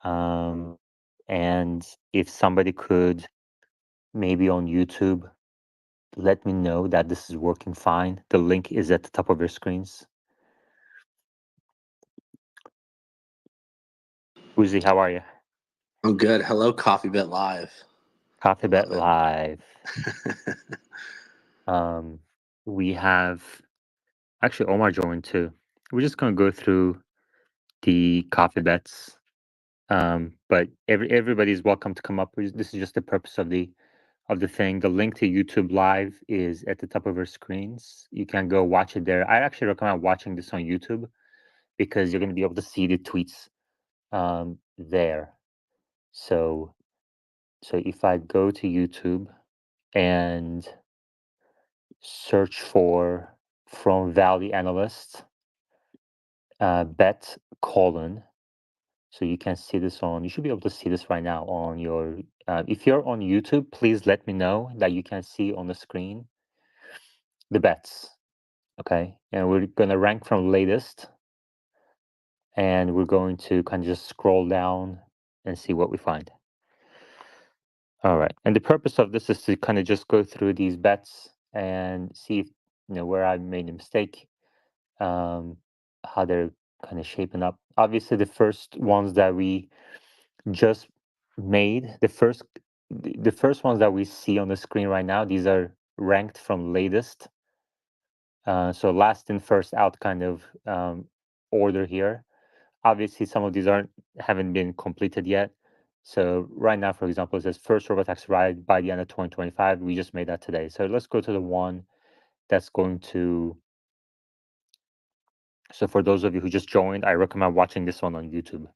And if somebody could maybe on YouTube let me know that this is working fine. The link is at the top of your screens. Uzi, how are you? I'm good. Hello, Coffee Bit Live. Coffee Love Bet it. Live. We have actually Omar joined too. We're just gonna go through the coffee bets. But everybody's welcome to come up. This is just the purpose of the thing. The link to YouTube Live is at the top of your screens. You can go watch it there. I actually recommend watching this on YouTube because you're going to be able to see the tweets there. So if I go to YouTube and search for From Valley Analyst bet colon. So you can see this on. You should be able to see this right now on your. If you're on YouTube, please let me know that you can see on the screen the bets. Okay, and we're gonna rank from latest, and we're going to kind of just scroll down and see what we find. All right, and the purpose of this is to kind of just go through these bets and see if where I made a mistake, how they're kind of shaping up. Obviously, the first ones that we just made, the first ones that we see on the screen right now, these are ranked from latest. So last in, first out kind of order here. Obviously, some of these haven't been completed yet. So right now, for example, it says first robotaxi ride by the end of 2025. We just made that today. So let's go to the one that's going to. So for those of you who just joined, I recommend watching this one on YouTube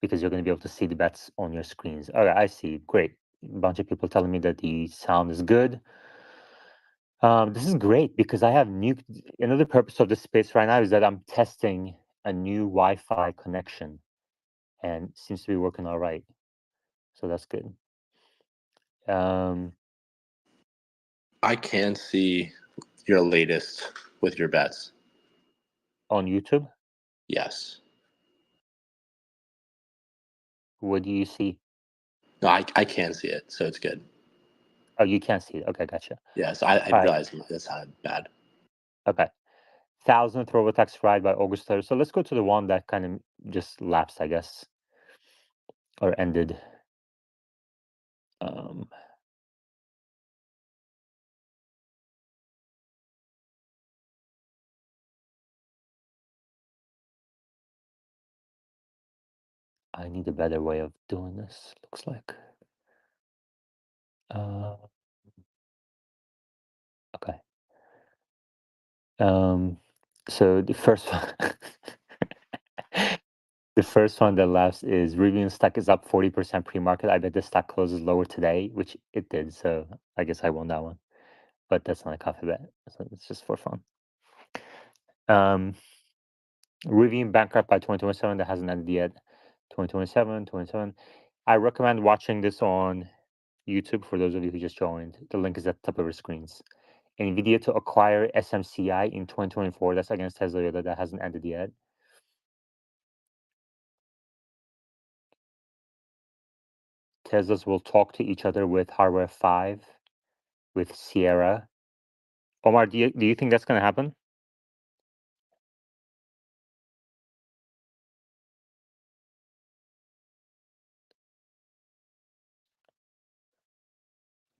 because you're going to be able to see the bets on your screens. Okay, I see. Great. A bunch of people telling me that the sound is good. This is great because I have another purpose of this space right now is that I'm testing a new Wi-Fi connection and it seems to be working all right. So that's good. I can see your latest with your bets. On YouTube, Yes. what do you see? No, I can see it, so it's good. Oh, you can't see it. Okay, gotcha. Yes, I All right. realized that sounded bad. Okay. 1,000th Robotaxi ride by August 3rd. So let's go to the one that kind of just lapsed, I guess, or ended. I need a better way of doing this, looks like. Okay. So the first one, the first one that laughs is Rivian stock is up 40% pre-market. I bet the stock closes lower today, which it did. So I guess I won that one, but that's not a coffee bet. So it's just for fun. Rivian bankrupt by 2027. That hasn't ended yet. 2027. I recommend watching this on YouTube for those of you who just joined. The link is at the top of your screens. NVIDIA to acquire SMCI in 2024. That's against Tesla. That hasn't ended yet. Teslas will talk to each other with hardware 5 with Sierra. Omar, do you think that's going to happen?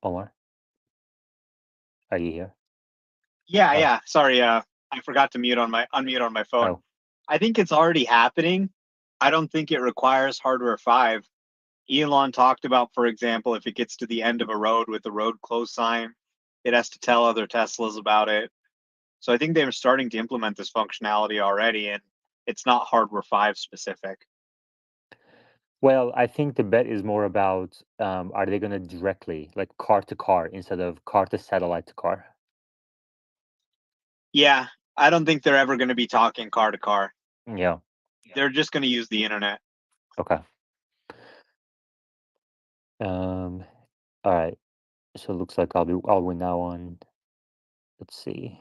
Omar, are you here? Yeah, Oh. yeah. Sorry, I forgot to unmute on my phone. Oh. I think it's already happening. I don't think it requires hardware 5. Elon talked about, for example, if it gets to the end of a road with the road closed sign, it has to tell other Teslas about it. So I think they're starting to implement this functionality already, and it's not hardware 5 specific. Well, I think the bet is more about are they going to directly, like car to car, instead of car to satellite to car? Yeah, I don't think they're ever going to be talking car to car. Yeah. They're just going to use the internet. Okay. All right. So it looks like I'll win now on. Let's see.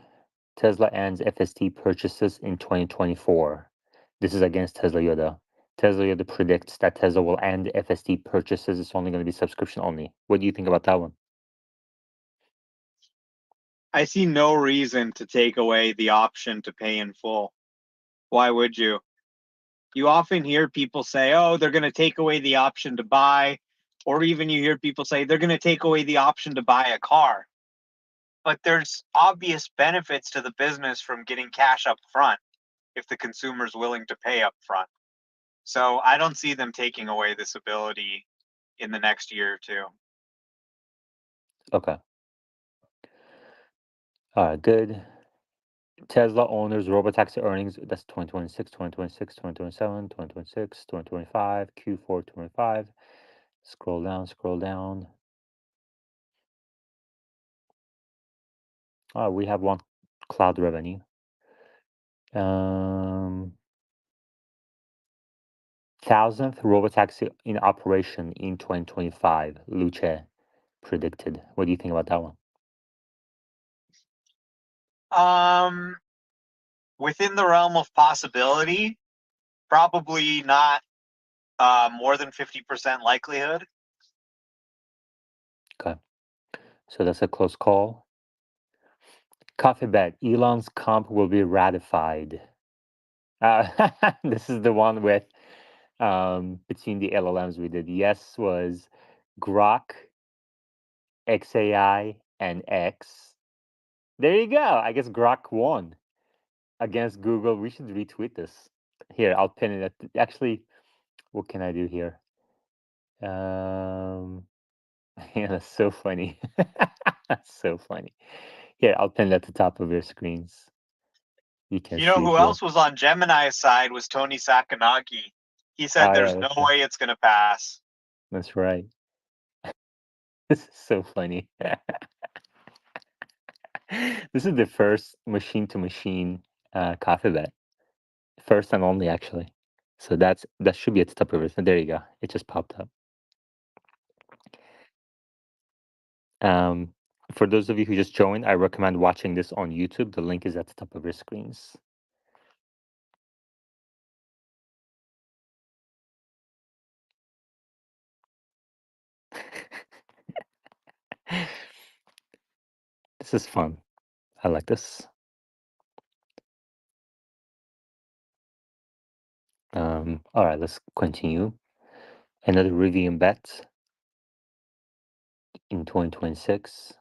Tesla ends FSD purchases in 2024. This is against Tesla Yoda. Tesla Yoda predicts that Tesla will end FSD purchases. It's only going to be subscription only. What do you think about that one? I see no reason to take away the option to pay in full. Why would you? You often hear people say, oh, they're going to take away the option to buy, or even you hear people say they're going to take away the option to buy a car. But there's obvious benefits to the business from getting cash up front if the consumer's willing to pay up front. So I don't see them taking away this ability in the next year or two. Okay. All right, good. Tesla owners robotaxi earnings, that's 2026, 2026, 2027, 2026, 2025, Q4 25. Scroll down, scroll down. We have one cloud revenue. 1,000th robotaxi in operation in 2025, Luce predicted. What do you think about that one? Within the realm of possibility, probably not more than 50% likelihood. Okay. So that's a close call. Coffee bet. Elon's comp will be ratified. This is the one with between the LLMs we did. Yes was Grok, XAI, and X. There you go. I guess Grok won against Google. We should retweet this. Here, I'll pin it. Actually, what can I do here? Yeah, that's so funny. That's so funny. Here, I'll pin it at the top of your screens. You can You know see it who here. else was on Gemini's side was Tony Sakanagi. He said Oh, yeah, there's no way it's going to pass. that's right. This is so funny. This is the first machine-to-machine coffee bet. First and only, actually. So that should be at the top of it. There you go. It just popped up. For those of you who just joined, I recommend watching this on YouTube. The link is at the top of your screens. This is fun. I like this. All right, let's continue. Another Rivian bet in 2026.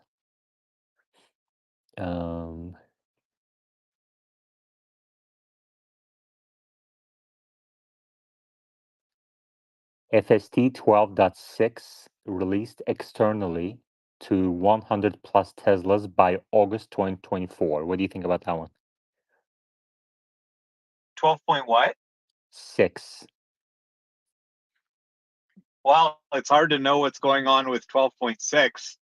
FST 12.6 released externally to 100 plus Teslas by August 2024. What do you think about that one? 12 point what? 6. Well, it's hard to know what's going on with 12.6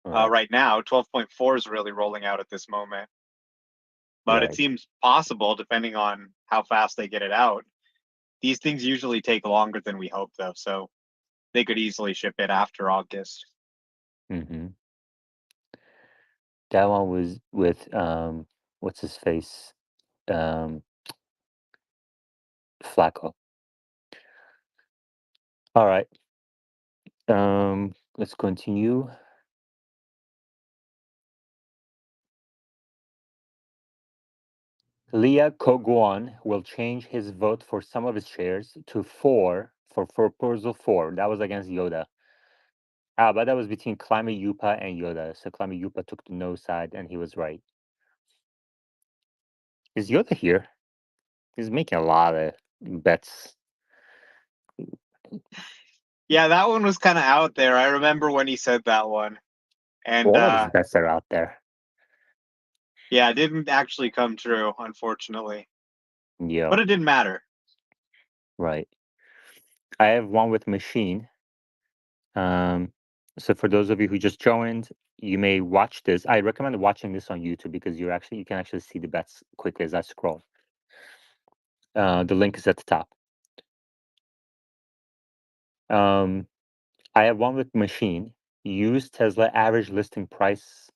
right now. 12.4 is really rolling out at this moment. But it Right. seems possible depending on how fast they get it out. These things usually take longer than we hope, though. So they could easily ship it after August. Mm-hmm. That one was with what's his face? Flacco. All right. Let's continue. Leah Kogwan will change his vote for some of his shares to 4 for proposal 4. That was against Yoda. But that was between Climate Yupa and Yoda. So Climate Yupa took the no side and he was right. Is Yoda here? He's making a lot of bets. Yeah, that one was kind of out there. I remember when he said that one. And All of his bets are out there. yeah, it didn't actually come true, unfortunately. Yeah. But it didn't matter. Right. I have one with machine. So for those of you who just joined, you may watch this. I recommend watching this on YouTube because you can actually see the bets quickly as I scroll. The link is at the top. I have one with machine. Used Tesla average listing price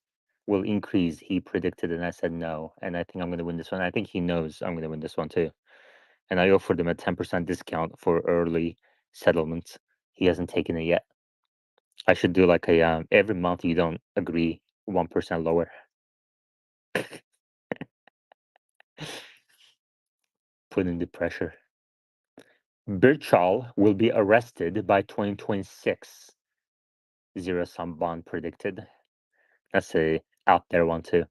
will increase. He predicted, and I said no. And I think I'm going to win this one. I think he knows I'm going to win this one too. and I offered him a 10% discount for early settlement. He hasn't taken it yet. I should do like a every month you don't agree 1% lower. Put in the pressure. Birchall will be arrested by 2026. Zero sum bond predicted. That's a out there one too.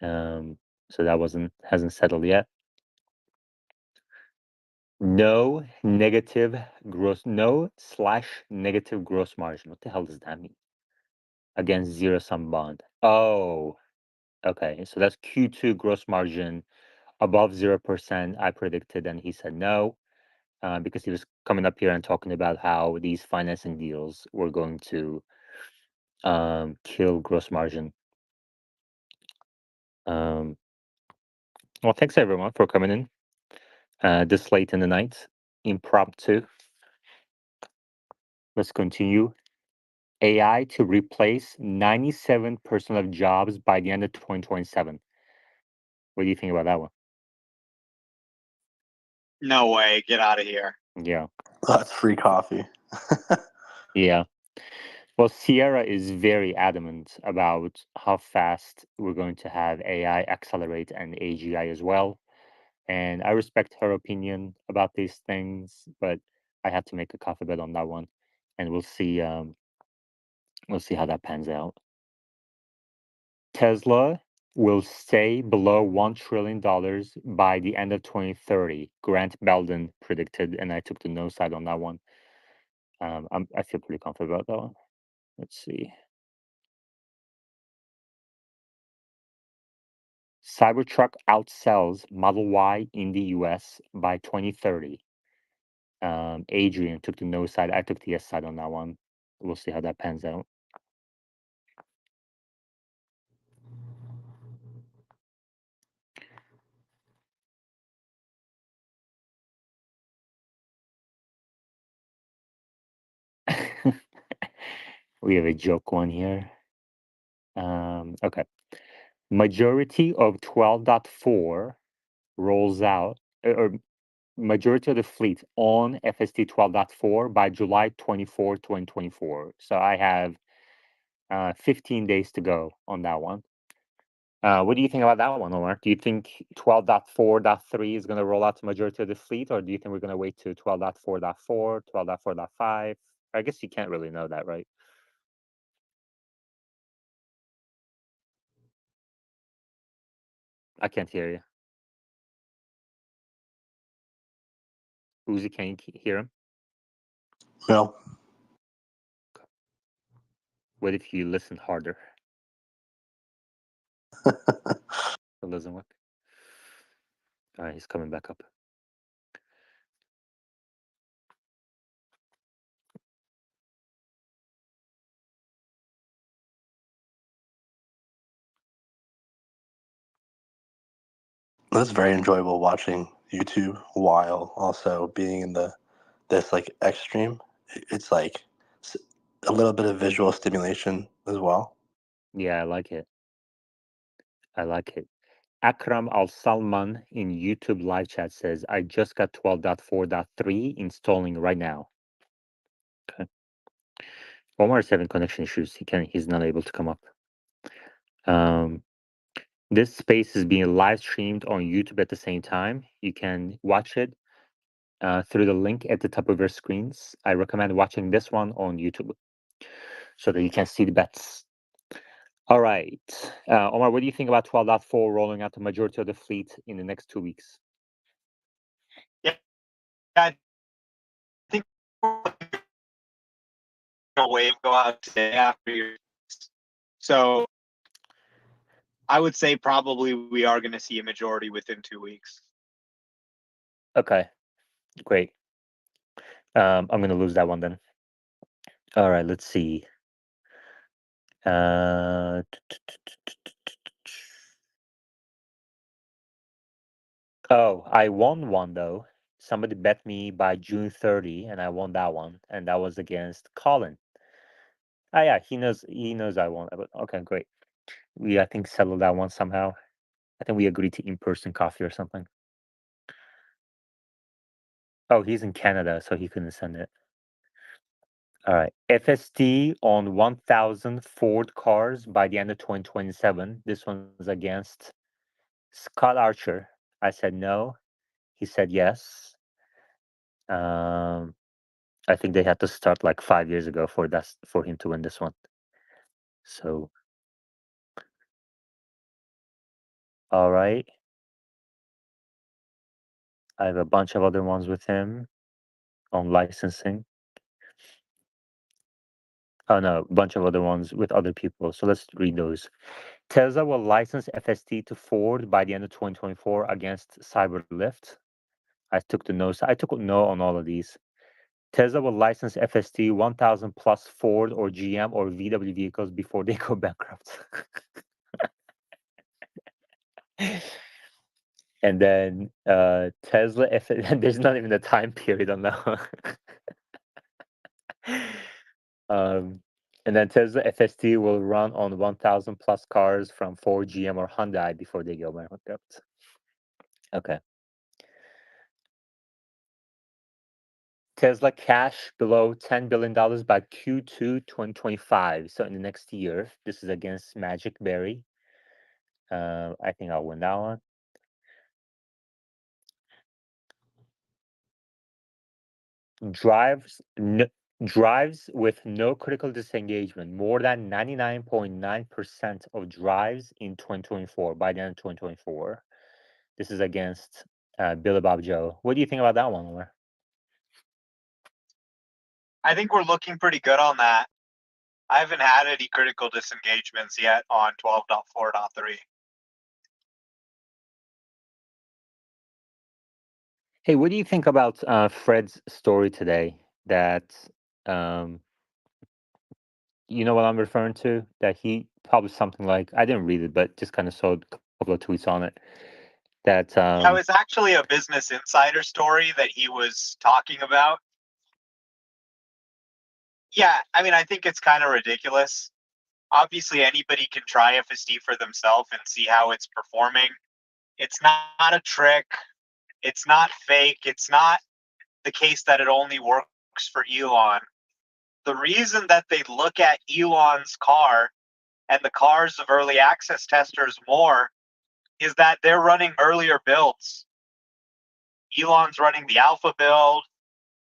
So that hasn't settled yet. No slash negative gross margin. What the hell does that mean? Against zero sum bond. Oh, okay. So that's Q2 gross margin above 0%. I predicted, and he said no, because he was coming up here and talking about how these financing deals were going to kill gross margin. Well, thanks everyone for coming in this late in the night. Impromptu. Let's continue. AI to replace 97% of jobs by the end of 2027. What do you think about that one? No way. Get out of here. Yeah. That's free coffee. Yeah. Well, Sierra is very adamant about how fast we're going to have AI accelerate and AGI as well. And I respect her opinion about these things, but I have to make a coffee bet on that one. And we'll see how that pans out. Tesla will stay below $1 trillion by the end of 2030. Grant Belden predicted, and I took the no side on that one. I feel pretty confident about that one. Let's see. Cybertruck outsells Model Y in the US by 2030. Adrian took the no side. I took the yes side on that one. We'll see how that pans out. We have a joke one here. Okay. Majority of 12.4 rolls out, or majority of the fleet on FST 12.4 by July 24, 2024. So I have 15 days to go on that one. What do you think about that one, Omar? Do you think 12.4.3 is going to roll out to majority of the fleet, or do you think we're going to wait to 12.4.4, 12.4.5? I guess you can't really know that, right? I can't hear you. Uzi, can you hear him? No. What if you listen harder? It doesn't work. All right, he's coming back up. That's very enjoyable watching YouTube while also being in this like extreme. It's like a little bit of visual stimulation as well. Yeah, I like it. I like it. Akram Al Salman in YouTube live chat says, I just got 12.4.3 installing right now. Okay. Omar is having connection issues. He's not able to come up. This space is being live streamed on YouTube at the same time. You can watch it through the link at the top of your screens. I recommend watching this one on YouTube so that you can see the bets. All right. Omar, what do you think about 12.4 rolling out the majority of the fleet in the next 2 weeks? Yeah, I think a wave go out today after your. So I would say probably we are going to see a majority within 2 weeks. Okay, great. I'm going to lose that one then. All right, let's see. Oh, I won one though. Somebody bet me by June 30, and I won that one, and that was against Colin. Oh yeah, he knows I won. But okay, great. We I think settled that one somehow. I think we agreed to in-person coffee or something. Oh, he's in Canada, so he couldn't send it. All right. FSD on 1,000 Ford cars by the end of 2027. This one's against Scott Archer. I said no. He said yes. Um, I think they had to start like 5 years ago for him to win this one. So, all right. I have a bunch of other ones with him on licensing. Oh no, a bunch of other ones with other people. So let's read those. Tesla will license FSD to Ford by the end of 2024 against Cyberlift. I took the no. I took a no on all of these. Tesla will license FSD 1,000 plus Ford or GM or VW vehicles before they go bankrupt. And then Tesla, there's not even a time period on that one. And then Tesla FSD will run on 1,000 plus cars from Ford, GM, or Hyundai before they go bankrupt. Okay. Tesla cash below $10 billion by Q2 2025. So in the next year, this is against Magic Berry. I think I'll win that one. Drives with no critical disengagement, more than 99.9% of drives in 2024 by the end of 2024. This is against Billy Bob Joe. What do you think about that one, Omar? I think we're looking pretty good on that. I haven't had any critical disengagements yet on 12.4.3. Hey, what do you think about Fred's story today? That you know what I'm referring to? That he published something like, I didn't read it, but just kind of saw a couple of tweets on it. That Yeah, it was actually a Business Insider story that he was talking about. Yeah, I mean, I think it's kind of ridiculous. Obviously, anybody can try FSD for themselves and see how it's performing. It's not a trick. It's not fake. It's not the case that it only works for Elon. The reason that they look at Elon's car and the cars of early access testers more is that they're running earlier builds. Elon's running the alpha build.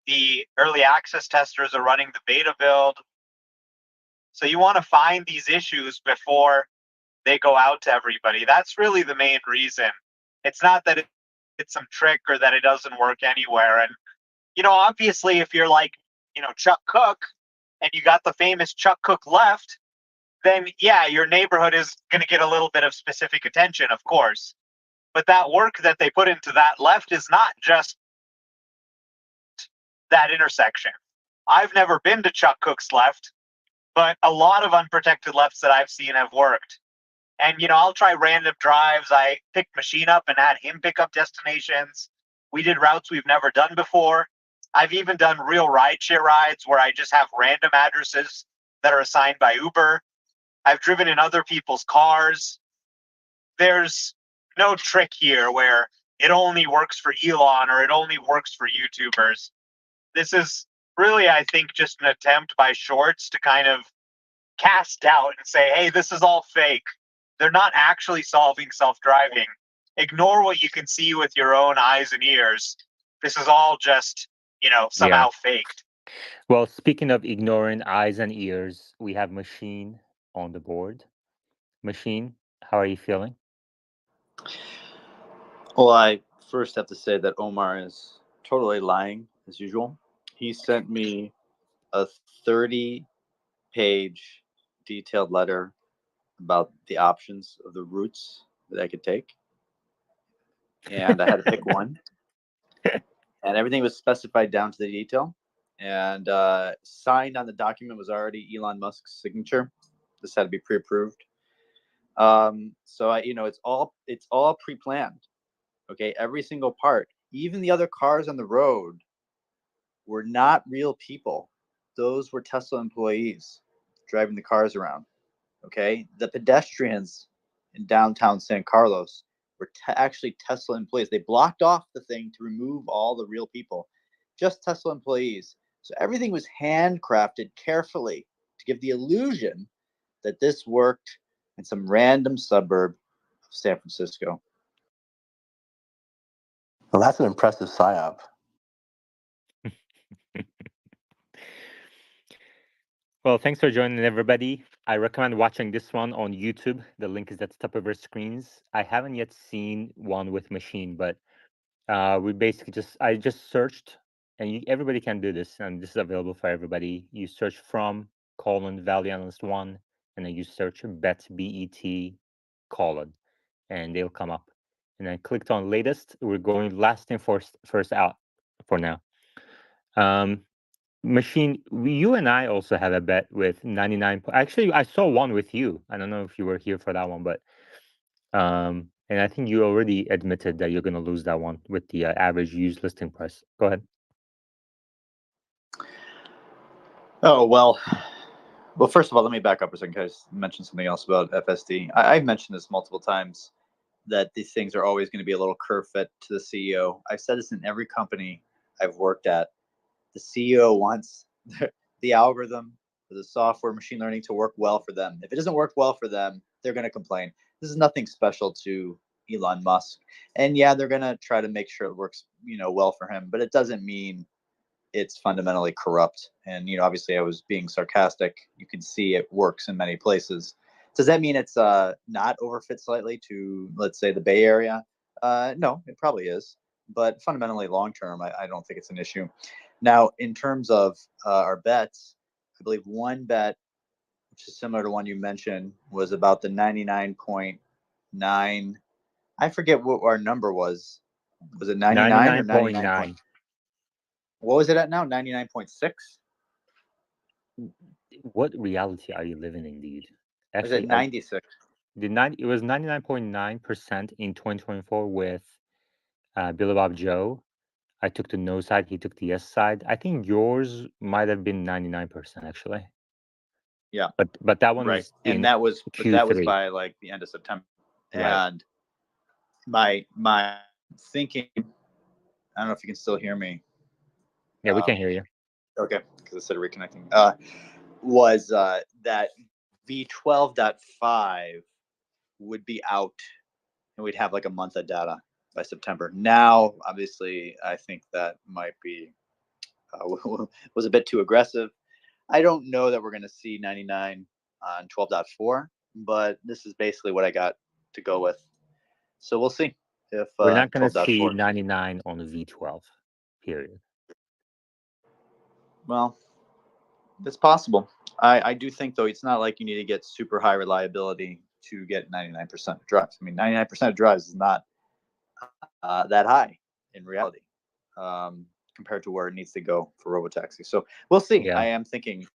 The early access testers are running the beta build. So you want to find these issues before they go out to everybody. That's really the main reason. It's not that it's some trick or that it doesn't work anywhere. And, obviously, if you're like, Chuck Cook and you got the famous Chuck Cook left, then yeah, your neighborhood is going to get a little bit of specific attention, of course. But that work that they put into that left is not just that intersection. I've never been to Chuck Cook's left, but a lot of unprotected lefts that I've seen have worked. And, I'll try random drives. I picked Machine up and had him pick up destinations. We did routes we've never done before. I've even done real rideshare rides where I just have random addresses that are assigned by Uber. I've driven in other people's cars. There's no trick here where it only works for Elon or it only works for YouTubers. This is really, I think, just an attempt by Shorts to kind of cast doubt and say, hey, this is all fake. They're not actually solving self-driving. Ignore what you can see with your own eyes and ears. This is all just, somehow faked. Well, speaking of ignoring eyes and ears, we have Machine on the board. Machine, how are you feeling? Well, I first have to say that Omar is totally lying as usual. He sent me a 30-page detailed letter about the options of the routes that I could take. And I had to pick one. And everything was specified down to the detail. And signed on the document was already Elon Musk's signature. This had to be pre-approved. So it's all pre-planned. Okay, every single part, even the other cars on the road were not real people. Those were Tesla employees driving the cars around. Okay, the pedestrians in downtown San Carlos were actually Tesla employees. They blocked off the thing to remove all the real people. just Tesla employees. So everything was handcrafted carefully to give the illusion that this worked in some random suburb of San Francisco. Well, that's an impressive psyop. Well, thanks for joining, everybody. I recommend watching this one on YouTube. The link is at the top of our screens. I haven't yet seen one with machine, but we basically I just searched, and everybody can do this, and this is available for everybody. You search from : Value Analyst 1, and then you search bet, BET, : and they'll come up. And I clicked on latest. We're going last in, first out for now. Machine, you and I also have a bet with 99. Actually, I saw one with you. I don't know if you were here for that one, but and I think you already admitted that you're going to lose that one with the average used listing price. Go ahead. Oh, well, first of all, let me back up a second because I mentioned something else about FSD. I've mentioned this multiple times that these things are always going to be a little curve fit to the CEO. I've said this in every company I've worked at. The CEO wants the algorithm, the software, machine learning to work well for them. If it doesn't work well for them, they're going to complain. This is nothing special to Elon Musk. And yeah, they're going to try to make sure it works, well for him, but it doesn't mean it's fundamentally corrupt. And, obviously I was being sarcastic. You can see it works in many places. Does that mean it's not overfit slightly to, let's say, the Bay Area? No, it probably is. But fundamentally, long term, I don't think it's an issue. Now, in terms of our bets, I believe one bet, which is similar to one you mentioned, was about the 99.9. I forget what our number was. Was it 99 or 99.9? What was it at now? 99.6? What reality are you living in, dude? Was it Actually, 96? it was 99.9% in 2024 with Billy Bob Joe. I took the no side, he took the yes side. I think yours might have been 99% actually. Yeah. But that one right. was And in that was Q3. that was by like the end of September. Right. And my thinking, I don't know if you can still hear me. Yeah, we can hear you. Okay, because I said reconnecting. Was that V12.5 would be out, and we'd have like a month of data by September. Now, obviously, I think that might be was a bit too aggressive. I don't know that we're going to see 99 on 12.4, but this is basically what I got to go with. So we'll see if We're not going to 12.4. see 99 on the V12, period. Well, it's possible. I do think, though, it's not like you need to get super high reliability to get 99% of drives. I mean, 99% of drives is not that high in reality compared to where it needs to go for robotaxi. So we'll see. Yeah. I am thinking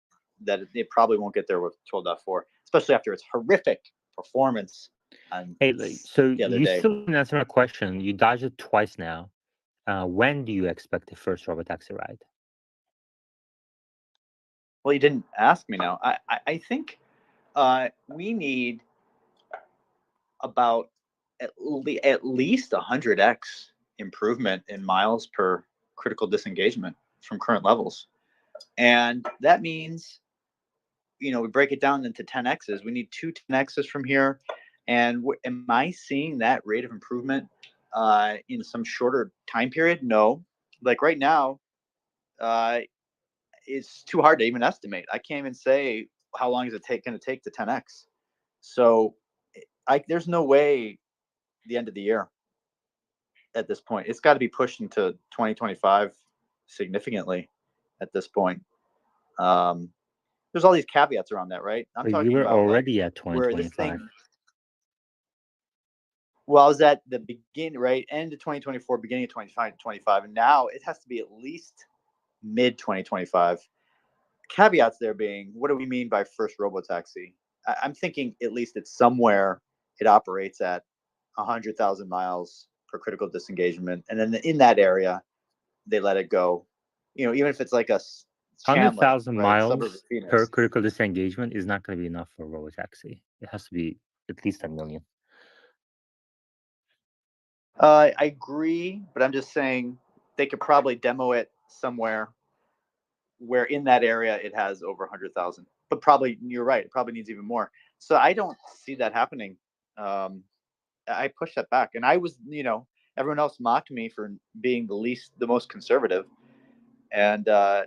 that it probably won't get there with 12.4, especially after its horrific performance on so the other you day. still didn't answer my question. You dodged it twice now. When do you expect the first robotaxi ride? Well, you didn't ask me now. I think we need about at least 100x improvement in miles per critical disengagement from current levels. And that means, we break it down into 10x's. We need 2 10x's from here. And am I seeing that rate of improvement in some shorter time period? No. Like right now, it's too hard to even estimate. I can't even say how long is it going to take to 10x. So there's no way the end of the year at this point. It's got to be pushed into 2025 significantly at this point. There's all these caveats around that, right? I'm talking you were about already like, at 2025. Well, I was at the beginning, right? End of 2024, beginning of 2025, and now it has to be at least mid 2025. Caveats there being, what do we mean by first robotaxi? I'm thinking at least it's somewhere it operates at 100,000 miles per critical disengagement, and then in that area, they let it go. Even if it's like a 100,000 miles Phoenix. per critical disengagement is not going to be enough for robotaxi. It has to be at least 1 million. I agree, but I'm just saying they could probably demo it somewhere where in that area it has over 100,000. But probably you're right. It probably needs even more. So I don't see that happening. I push that back, and I was, everyone else mocked me for being the most conservative, and I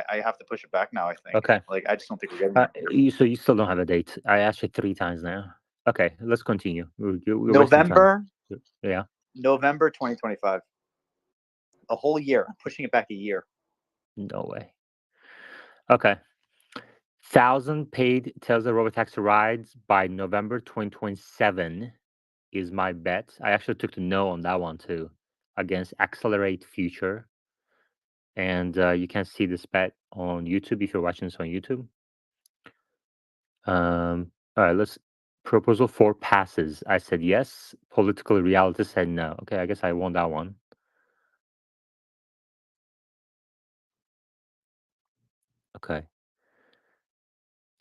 have to push it back now. I think. Okay. Like I just don't think we're getting there. So you still don't have a date. I asked you 3 times now. Okay, let's continue. We're wasting time. November Yeah. November 2025. A whole year. I'm pushing it back a year. No way. Okay. 1,000 paid Tesla robotaxi rides by November 2027 is my bet. I actually took the no on that one too, against Accelerate Future. And you can see this bet on YouTube if you're watching this on YouTube. All right, let's. Proposal 4 passes. I said yes. Political reality said no. Okay, I guess I won that one. Okay.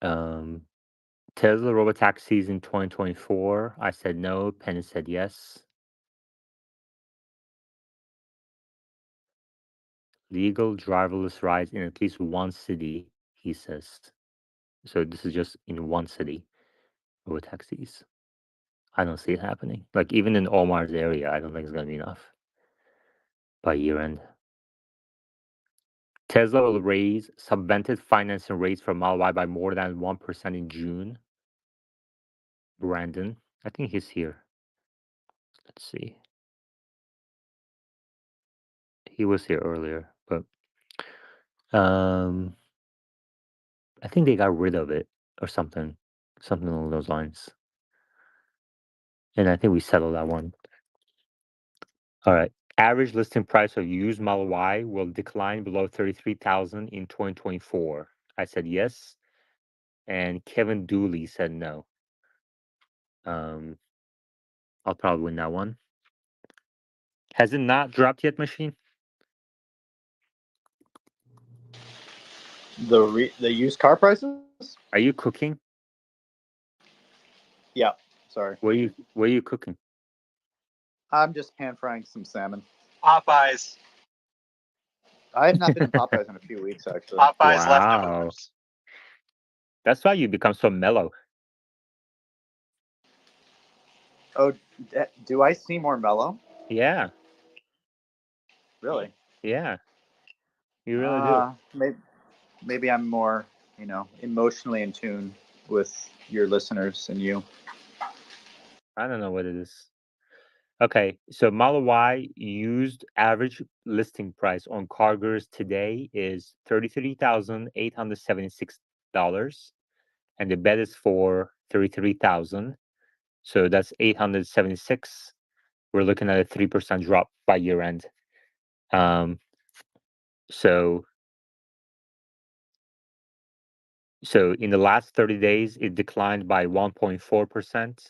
Tesla robotaxis in 2024. I said no. Penny said yes. Legal driverless rides in at least one city, he says. So this is just in one city, robotaxis. I don't see it happening. Like even in Omar's area, I don't think it's going to be enough by year end. Tesla will raise subvented financing rates for Model Y by more than 1% in June. Brandon, I think he's here. Let's see. He was here earlier, but I think they got rid of it or something along those lines. And I think we settled that one. All right. Average listing price of used Model Y will decline below 33,000 in 2024. I said yes, and Kevin Dooley said no. I'll probably win that one. Has it not dropped yet, machine? The used car prices? Are you cooking? Yeah. Sorry. Where are you cooking? I'm just pan frying some salmon. Popeyes. I have not been in Popeyes in a few weeks, actually. Popeyes Wow. leftovers. That's why you become so mellow. Oh, do I seem more mellow? Yeah. Really? Yeah. You really do. Maybe I'm more, emotionally in tune with your listeners and you. I don't know what it is. Okay, so Model Y used average listing price on CarGurus today is $33,876, and the bet is for 33,000. So that's 876. We're looking at a 3% drop by year end. So in the last 30 days, it declined by 1.4%,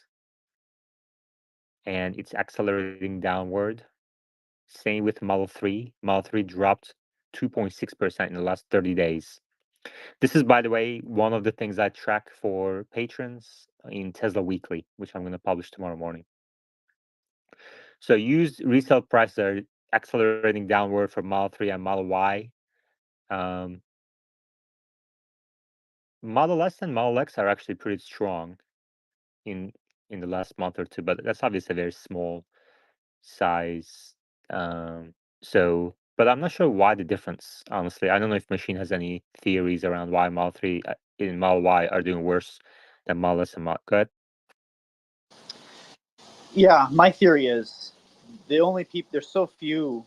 and it's accelerating downward. Same with Model 3. Model 3 dropped 2.6% in the last 30 days. This is, by the way, one of the things I track for patrons in Tesla Weekly, which I'm going to publish tomorrow morning. So used resale prices are accelerating downward for Model 3 and Model Y. Model S and Model X are actually pretty strong in the last month or two, but that's obviously a very small size. But I'm not sure why the difference, honestly. I don't know if Machine has any theories around why Model 3 in Model Y are doing worse than Model S and Model. Go ahead. Yeah, my theory is there's so few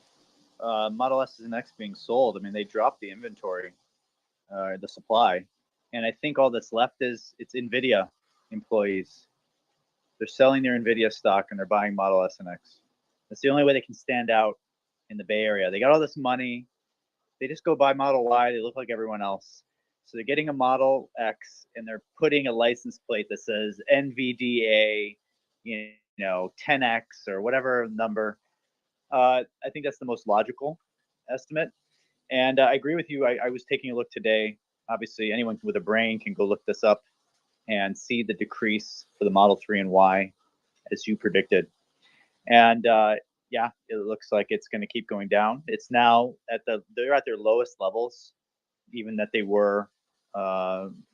Model S's and X being sold. I mean, they dropped the inventory, the supply, and I think all that's left is it's NVIDIA employees. They're selling their NVIDIA stock and they're buying Model S and X. That's the only way they can stand out in the Bay Area. They got all this money. They just go buy Model Y. They look like everyone else. So they're getting a Model X and they're putting a license plate that says NVDA, 10X or whatever number. I think that's the most logical estimate. And I agree with you. I was taking a look today. Obviously, anyone with a brain can go look this up and see the decrease for the Model 3 and Y as you predicted. And yeah, it looks like it's going to keep going down. It's now they're at their lowest levels, even that they were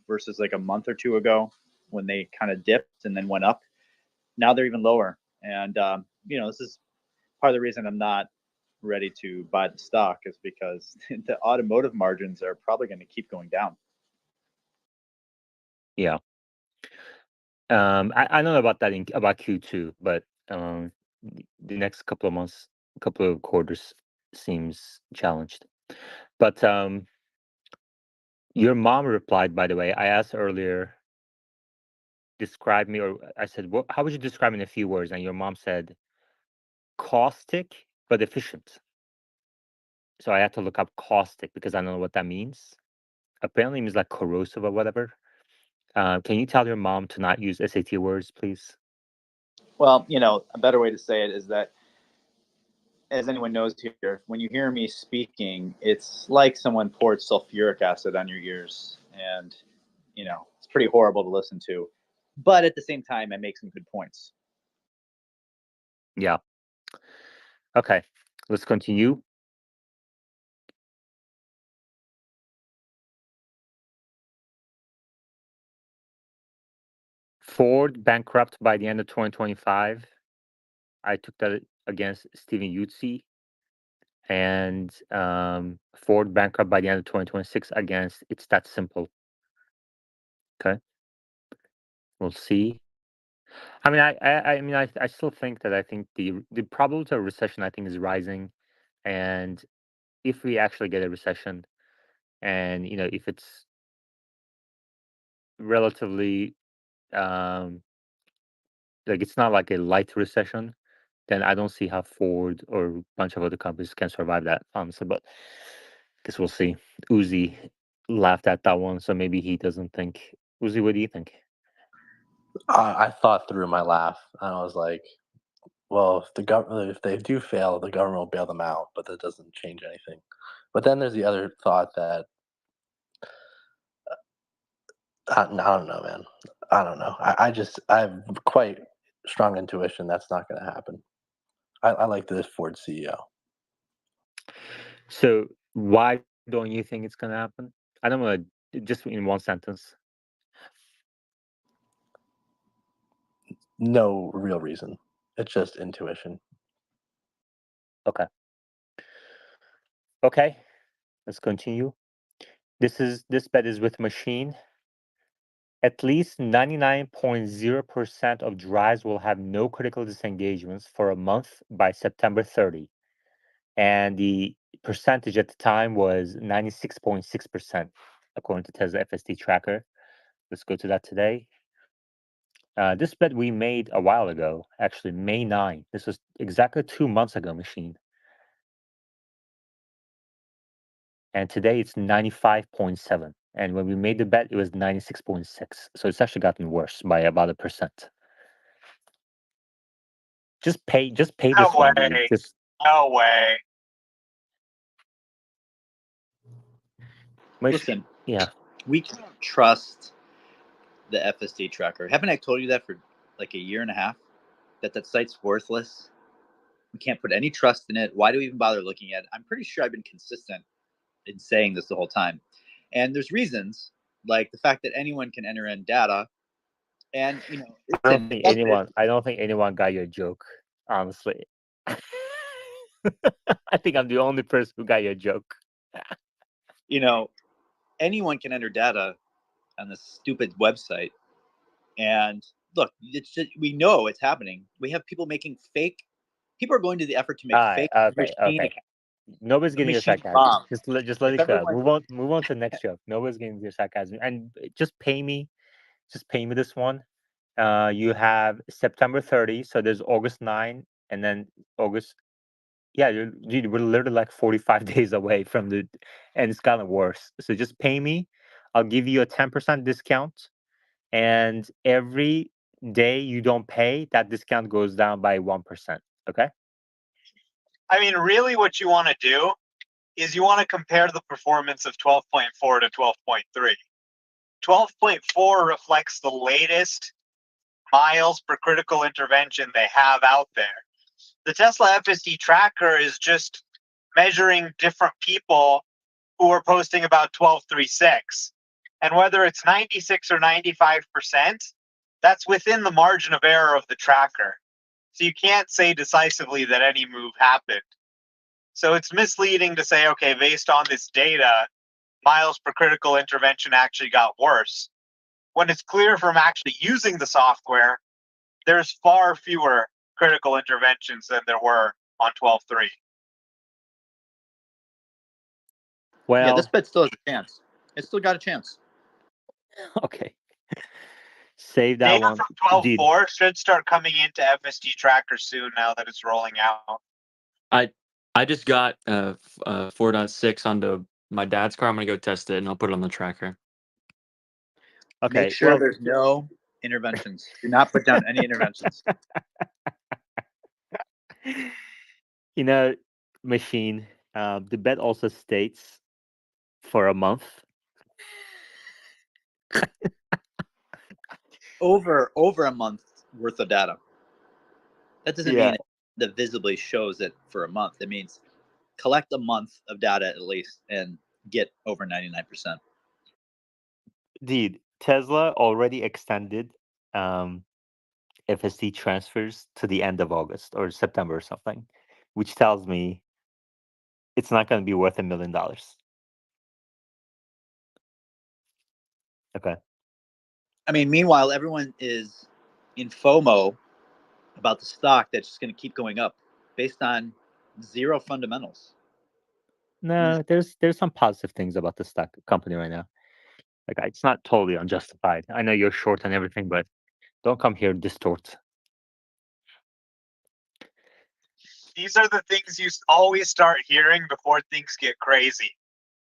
versus like a month or two ago when they kind of dipped and then went up. Now they're even lower, and this is part of the reason I'm not ready to buy the stock is because the automotive margins are probably going to keep going down. Yeah. I don't know about that about Q2, but the next couple of months, couple of quarters seems challenged. But your mom replied, by the way. I asked earlier, describe me, or I said, how would you describe me in a few words? And your mom said, caustic but efficient. So I had to look up caustic because I don't know what that means. Apparently, it means like corrosive or whatever. Can you tell your mom to not use SAT words, please? Well, a better way to say it is that, as anyone knows here, when you hear me speaking, it's like someone poured sulfuric acid on your ears, and it's pretty horrible to listen to. But at the same time, I make some good points. Yeah. Okay, let's continue. Ford bankrupt by the end of 2025. I took that against Stephen Yutzi. And Ford bankrupt by the end of 2026 against It's That Simple. Okay, we'll see. I mean, I still think that I think the probability of recession I think is rising, and if we actually get a recession, and if it's relatively like it's not like a light recession, then I don't see how Ford or a bunch of other companies can survive that, honestly. But guess we'll see. Uzi laughed at that one, so maybe he doesn't think. Uzi, what do you think? I thought through my laugh, and I was like, well, if they do fail, the government will bail them out, but that doesn't change anything. But then there's the other thought that I don't know, man. I don't know. I have quite strong intuition that's not going to happen. I like this Ford CEO. So why don't you think it's gonna happen? I don't want to just in one sentence. No real reason. It's just intuition. Okay. Okay. Let's continue. This bet is with machine. At least 99.0% of drives will have no critical disengagements for a month by September 30. And the percentage at the time was 96.6%, according to Tesla FSD tracker. Let's go to that today. This bet we made a while ago, actually May 9. This was exactly 2 months ago, machine. And today it's 95.7. And when we made the bet, it was 96.6. So it's actually gotten worse by about 1%. Just pay No this one, dude. way. Just No way. Listen, yeah. we can't trust the FSD tracker. Haven't I told you that for like a year and a half? That site's worthless. We can't put any trust in it. Why do we even bother looking at it? I'm pretty sure I've been consistent in saying this the whole time. And there's reasons, like the fact that anyone can enter in data. And I don't think anyone got your joke, honestly. I think I'm the only person who got your joke. anyone can enter data on this stupid website. And look, it's just, we know it's happening. We have people making fake. People are going to the effort to make Alright, fake okay, machine okay. Nobody's getting your machine sarcasm. bombs. Just let If it go. everyone, Move on to the next joke. Nobody's getting your sarcasm. And just pay me. Just pay me this one. You have September 30, so there's August 9, and then August. Yeah, dude, we're literally like 45 days away from and it's gotten worse. So just pay me. I'll give you a 10% discount, and every day you don't pay, that discount goes down by 1%. Okay? I mean, really, what you want to do is you want to compare the performance of 12.4 to 12.3. 12.4 reflects the latest miles per critical intervention they have out there. The Tesla FSD tracker is just measuring different people who are posting about 1236. And whether it's 96 or 95%, that's within the margin of error of the tracker. So you can't say decisively that any move happened. So it's misleading to say, okay, based on this data, miles per critical intervention actually got worse. When it's clear from actually using the software, there's far fewer critical interventions than there were on 12.3. Yeah, this Well, bet still has a chance. It's still got a chance. okay. Save that Data one. from Dude, 12.4 should start coming into FSD tracker soon now that it's rolling out. I just got 4.6 onto my dad's car. I'm gonna go test it and I'll put it on the tracker. okay. Make sure Well, there's no interventions. Do not put down any interventions. you know, machine, the bet also states for a month. Over a month worth of data. That doesn't mean that visibly shows it for a month. It means collect a month of data at least and get over 99%. Dude, Tesla already extended FSD transfers to the end of August or September or something, which tells me it's not going to be worth $1 million. Okay. I mean, meanwhile, everyone is in FOMO about the stock that's just going to keep going up based on zero fundamentals. No, there's some positive things about the stock company right now. Like it's not totally unjustified. I know you're short on everything, but don't come here and distort. These are the things you always start hearing before things get crazy.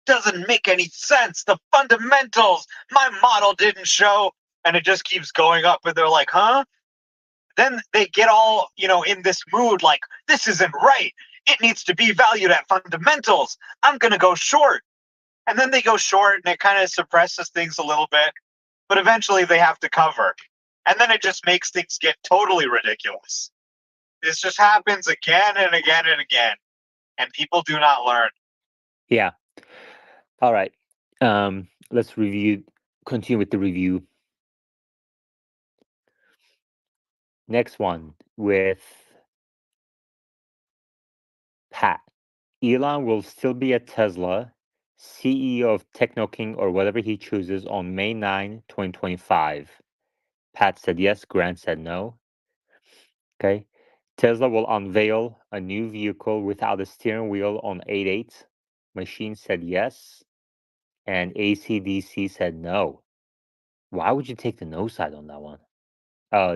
Doesn't make any sense. The fundamentals, my model didn't show, and it just keeps going up. And they're like, huh? Then they get all, in this mood like, this isn't right. It needs to be valued at fundamentals. I'm going to go short. And then they go short and it kind of suppresses things a little bit. But eventually they have to cover. And then it just makes things get totally ridiculous. This just happens again and again and again. And people do not learn. Yeah. All right. Let's continue with the review. Next one with Pat. Elon will still be at Tesla, CEO of TechnoKing or whatever he chooses on May 9, 2025. Pat said yes, Grant said no. Okay. Tesla will unveil a new vehicle without a steering wheel on 8/8. Machine said yes, and ACDC said no. Why would you take the no side on that one?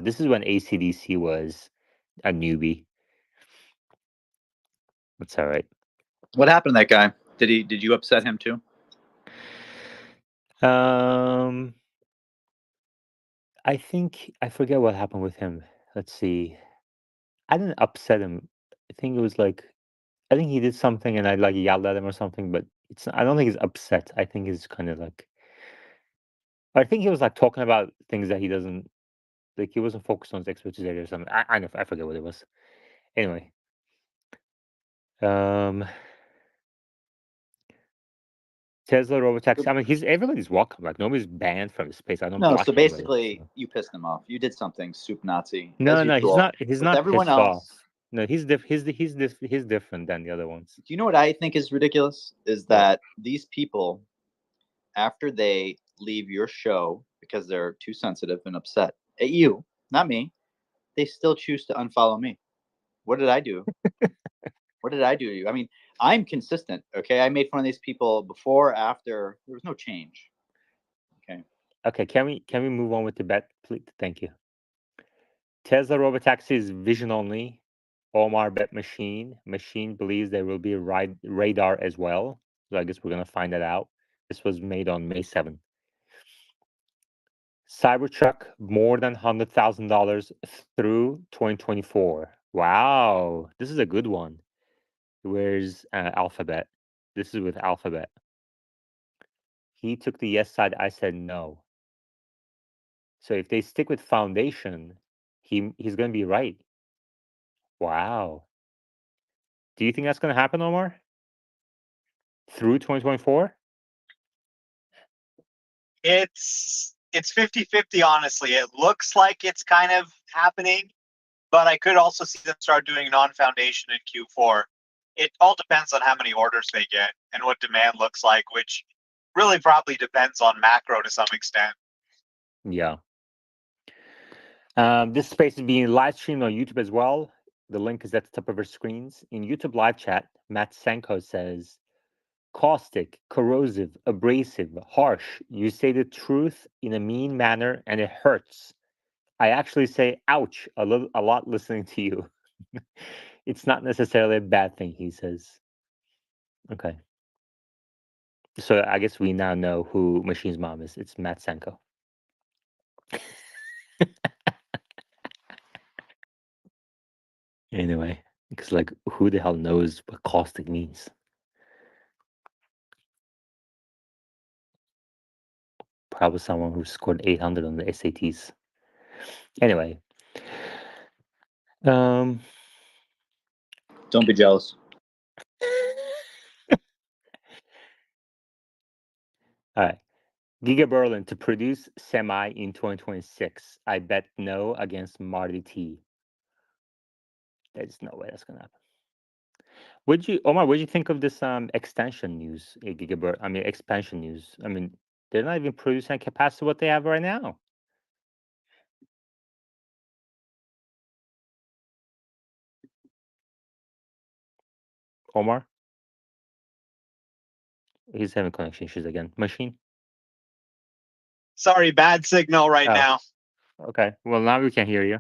This is when ACDC was a newbie. That's all right. What happened to that guy? Did you upset him too? I think I forget what happened with him. Let's see. I didn't upset him. I think it was like I think he did something and I like yelled at him or something, but I don't think he's upset. I think he's kind of like I think he was like talking about things that he doesn't like he wasn't focused on his expertise area or something. I forget what it was. Anyway. Tesla robotaxi. I mean, everybody's welcome. Like nobody's banned from the space. I don't No, so block anybody. basically So. you pissed him off. You did something, soup Nazi. No, As no, he's usual. not. He's With not everyone pissed off. else. No, he's different than the other ones. Do you know what I think is ridiculous? Is that these people, after they leave your show because they're too sensitive and upset at you, not me, they still choose to unfollow me. What did I do? What did I do to you? I mean, I'm consistent. Okay, I made fun of these people before, after. There was no change. Okay. Okay, can we move on with the bet, please? Thank you. Tesla robotaxi is vision only. Omar bet machine. Machine believes there will be a radar as well. So I guess we're gonna find that out. This was made on May 7th. Cybertruck more than $100,000 through 2024. Wow, this is a good one. Where's Alphabet? This is with Alphabet. He took the yes side. I said no. So if they stick with foundation, he's going to be right. Wow. Do you think that's going to happen, Omar? Through 2024? It's 50-50, honestly. It looks like it's kind of happening, but I could also see them start doing non-foundation in Q4. It all depends on how many orders they get and what demand looks like, which really probably depends on macro to some extent. Yeah. This space is being live streamed on YouTube as well. The link is at the top of our screens. In YouTube live chat, Matt Sanko says, caustic, corrosive, abrasive, harsh. You say the truth in a mean manner and it hurts. I actually say ouch a lot listening to you. It's not necessarily a bad thing, he says. Okay. So I guess we now know who Machine's mom is. It's Matt Sanko. Anyway, because like who the hell knows what caustic means? Probably someone who scored 800 on the SATs. Anyway. Don't be jealous. All right. Giga Berlin to produce semi in 2026. I bet no against Marty T. There's no way that's gonna happen. Omar, what'd you think of this extension news? Expansion news. I mean, they're not even producing capacity what they have right now. Omar, he's having connection issues again. Machine. Sorry, bad signal right Oh. now. Okay. Well, now we can hear you.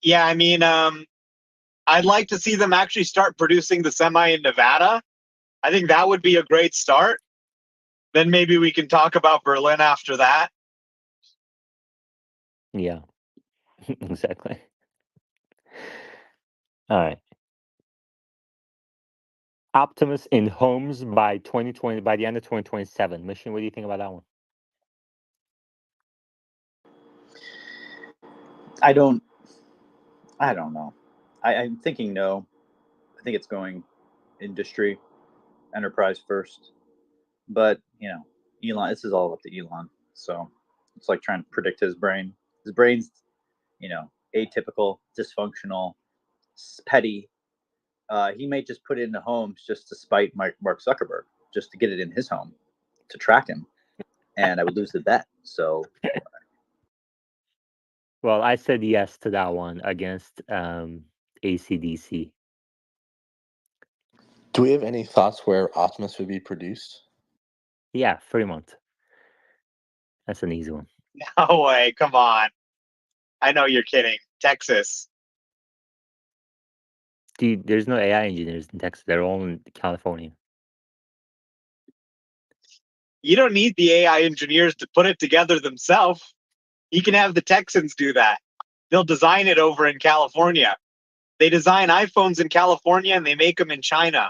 Yeah, I mean, I'd like to see them actually start producing the semi in Nevada. I think that would be a great start. Then maybe we can talk about Berlin after that. Yeah. Exactly. All right. Optimus in homes by 2020, by the end of 2027. Machine, what do you think about that one? I don't know. I'm thinking no. I think it's going industry, enterprise first. But Elon. This is all up to Elon. So it's like trying to predict his brain. His brain's atypical, dysfunctional, petty. He may just put it into homes just to spite Mark Zuckerberg, just to get it in his home, to track him, and I would lose the bet. So, Well, I said yes to that one against ACDC. Do we have any thoughts where Optimus would be produced? Yeah, Fremont. That's an easy one. No way, come on. I know you're kidding. Texas. Dude, there's no AI engineers in Texas. They're all in California. You don't need the AI engineers to put it together themselves. You can have the Texans do that. They'll design it over in California. They design iPhones in California and they make them in China.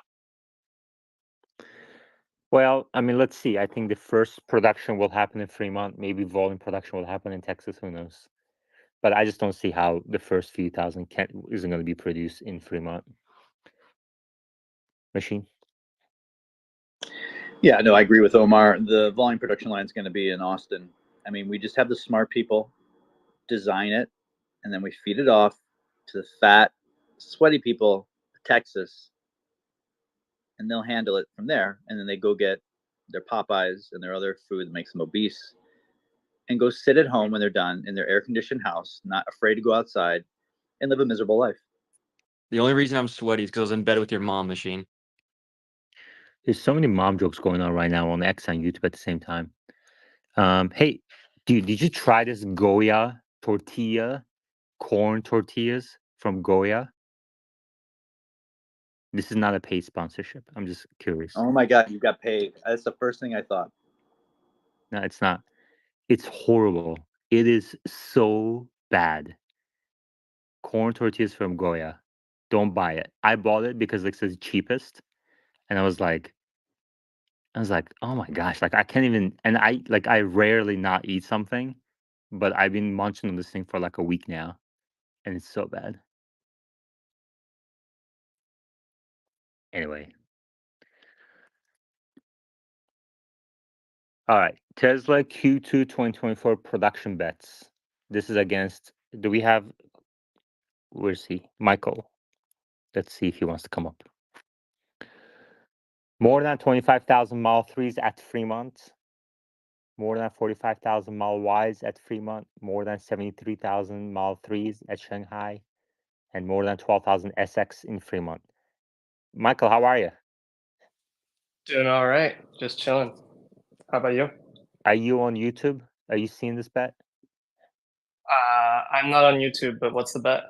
Well, I mean, let's see. I think the first production will happen in Fremont. Maybe volume production will happen in Texas. Who knows? But I just don't see how the first few thousand isn't going to be produced in Fremont. Machine. yeah, no, I agree with Omar. The volume production line is going to be in Austin. I mean, we just have the smart people design it, and then we feed it off to the fat, sweaty people of Texas, and they'll handle it from there. And then they go get their Popeyes and their other food that makes them obese, and go sit at home when they're done in their air-conditioned house, not afraid to go outside, and live a miserable life. The only reason I'm sweaty is because I was in bed with your mom, Machine. There's so many mom jokes going on right now on X and YouTube at the same time. Hey, dude, did you try this Goya tortilla, corn tortillas from Goya? This is not a paid sponsorship. I'm just curious. Oh my God, you got paid. That's the first thing I thought. No, it's not. It's horrible. It is so bad. Corn tortillas from Goya. Don't buy it. I bought it because it's the cheapest, and I was like, oh my gosh, like I can't even. And I rarely not eat something, but I've been munching on this thing for like a week now, and it's so bad. Anyway. All right. Tesla Q2 2024 production bets. This is against, do we have, where's he? Michael. Let's see if he wants to come up. More than 25,000 Model 3s at Fremont. More than 45,000 Model Ys at Fremont. More than 73,000 Model 3s at Shanghai. And more than 12,000 SX in Fremont. Michael, how are you? Doing all right. Just chilling. How about you? Are you on YouTube? Are you seeing this bet? I'm not on YouTube, but what's the bet?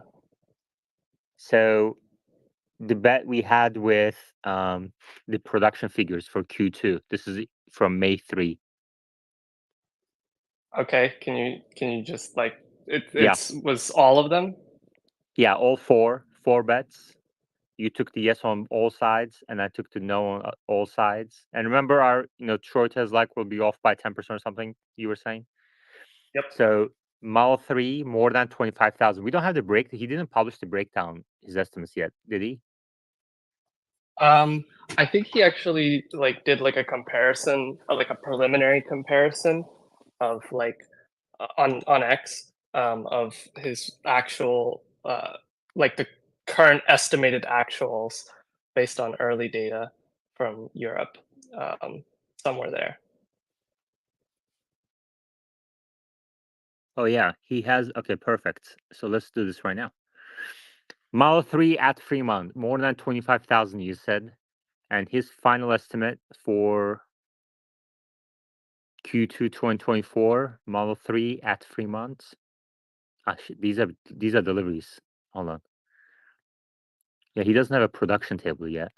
So the bet we had with the production figures for Q2. This is from May 3. Okay, can you just like Yeah. it's was all of them? Yeah, all four bets. You took the yes on all sides, and I took the no on all sides. And remember, our Troy like will be off by 10% or something. You were saying. Yep. So Model 3 more than 25,000. We don't have the break. He didn't publish the breakdown his estimates yet, did he? I think he actually like did like a comparison, like a preliminary comparison of like on X of his actual like the current estimated actuals based on early data from Europe, somewhere there. Oh yeah, he has. Okay, perfect. So let's do this right now. Model 3 at Fremont, more than 25,000, you said. And his final estimate for Q2 2024, Model 3 at Fremont. These are deliveries. Hold on. Yeah, he doesn't have a production table yet.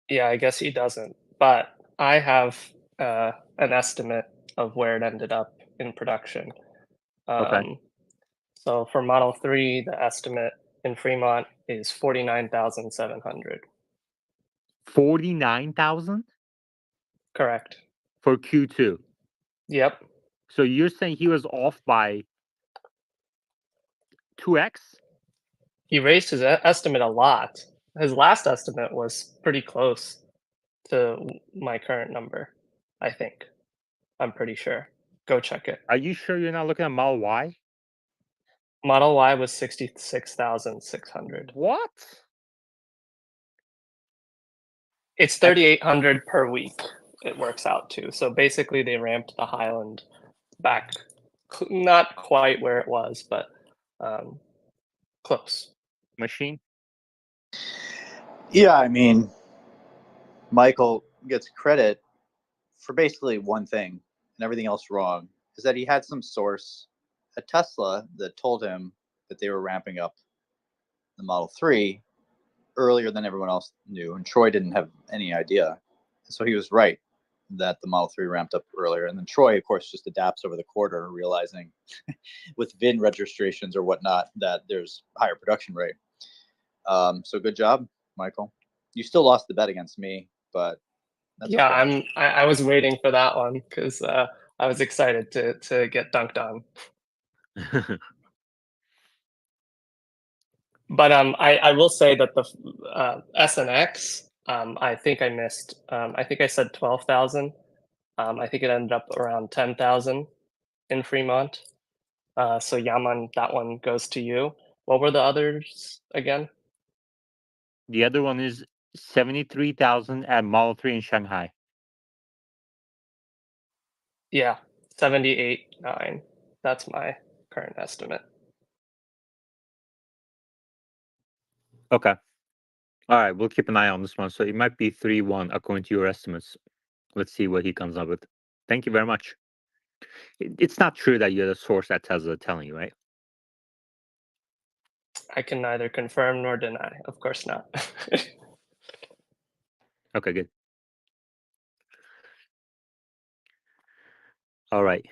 Yeah, I guess he doesn't. But I have an estimate of where it ended up in production. Okay. So for Model 3, the estimate in Fremont is 49,700. 49,000 Correct. for Q2. Yep. So you're saying he was off by 2x? He raised his estimate a lot. His last estimate was pretty close to my current number, I think. I'm pretty sure. Go check it. Are you sure you're not looking at Model Y? Model Y was 66,600. What? It's 3,800 per week. It works out to. So basically, they ramped the Highland back, not quite where it was, but close. Machine? Yeah, I mean, Michael gets credit for basically one thing and everything else wrong, is that he had some source at Tesla that told him that they were ramping up the Model 3 earlier than everyone else knew, and Troy didn't have any idea. So he was right that the Model 3 ramped up earlier. And then Troy, of course, just adapts over the quarter, realizing with VIN registrations or whatnot that there's higher production rate. So good job, Michael. You still lost the bet against me, but that's Yeah, okay. I was waiting for that one because I was excited to get dunked on. But I will say that the S and X, I think I missed. I think I said 12,000. I think it ended up around 10,000 in Fremont. So Yaman, that one goes to you. What were the others again? The other one is 73,000 at Model 3 in Shanghai. Yeah, 78.9. That's my current estimate. Okay. All right, we'll keep an eye on this one. So it might be 3-1 according to your estimates. Let's see what he comes up with. Thank you very much. It's not true that you're the source at Tesla telling you, right? I can neither confirm nor deny. Of course not. Okay, good. All right.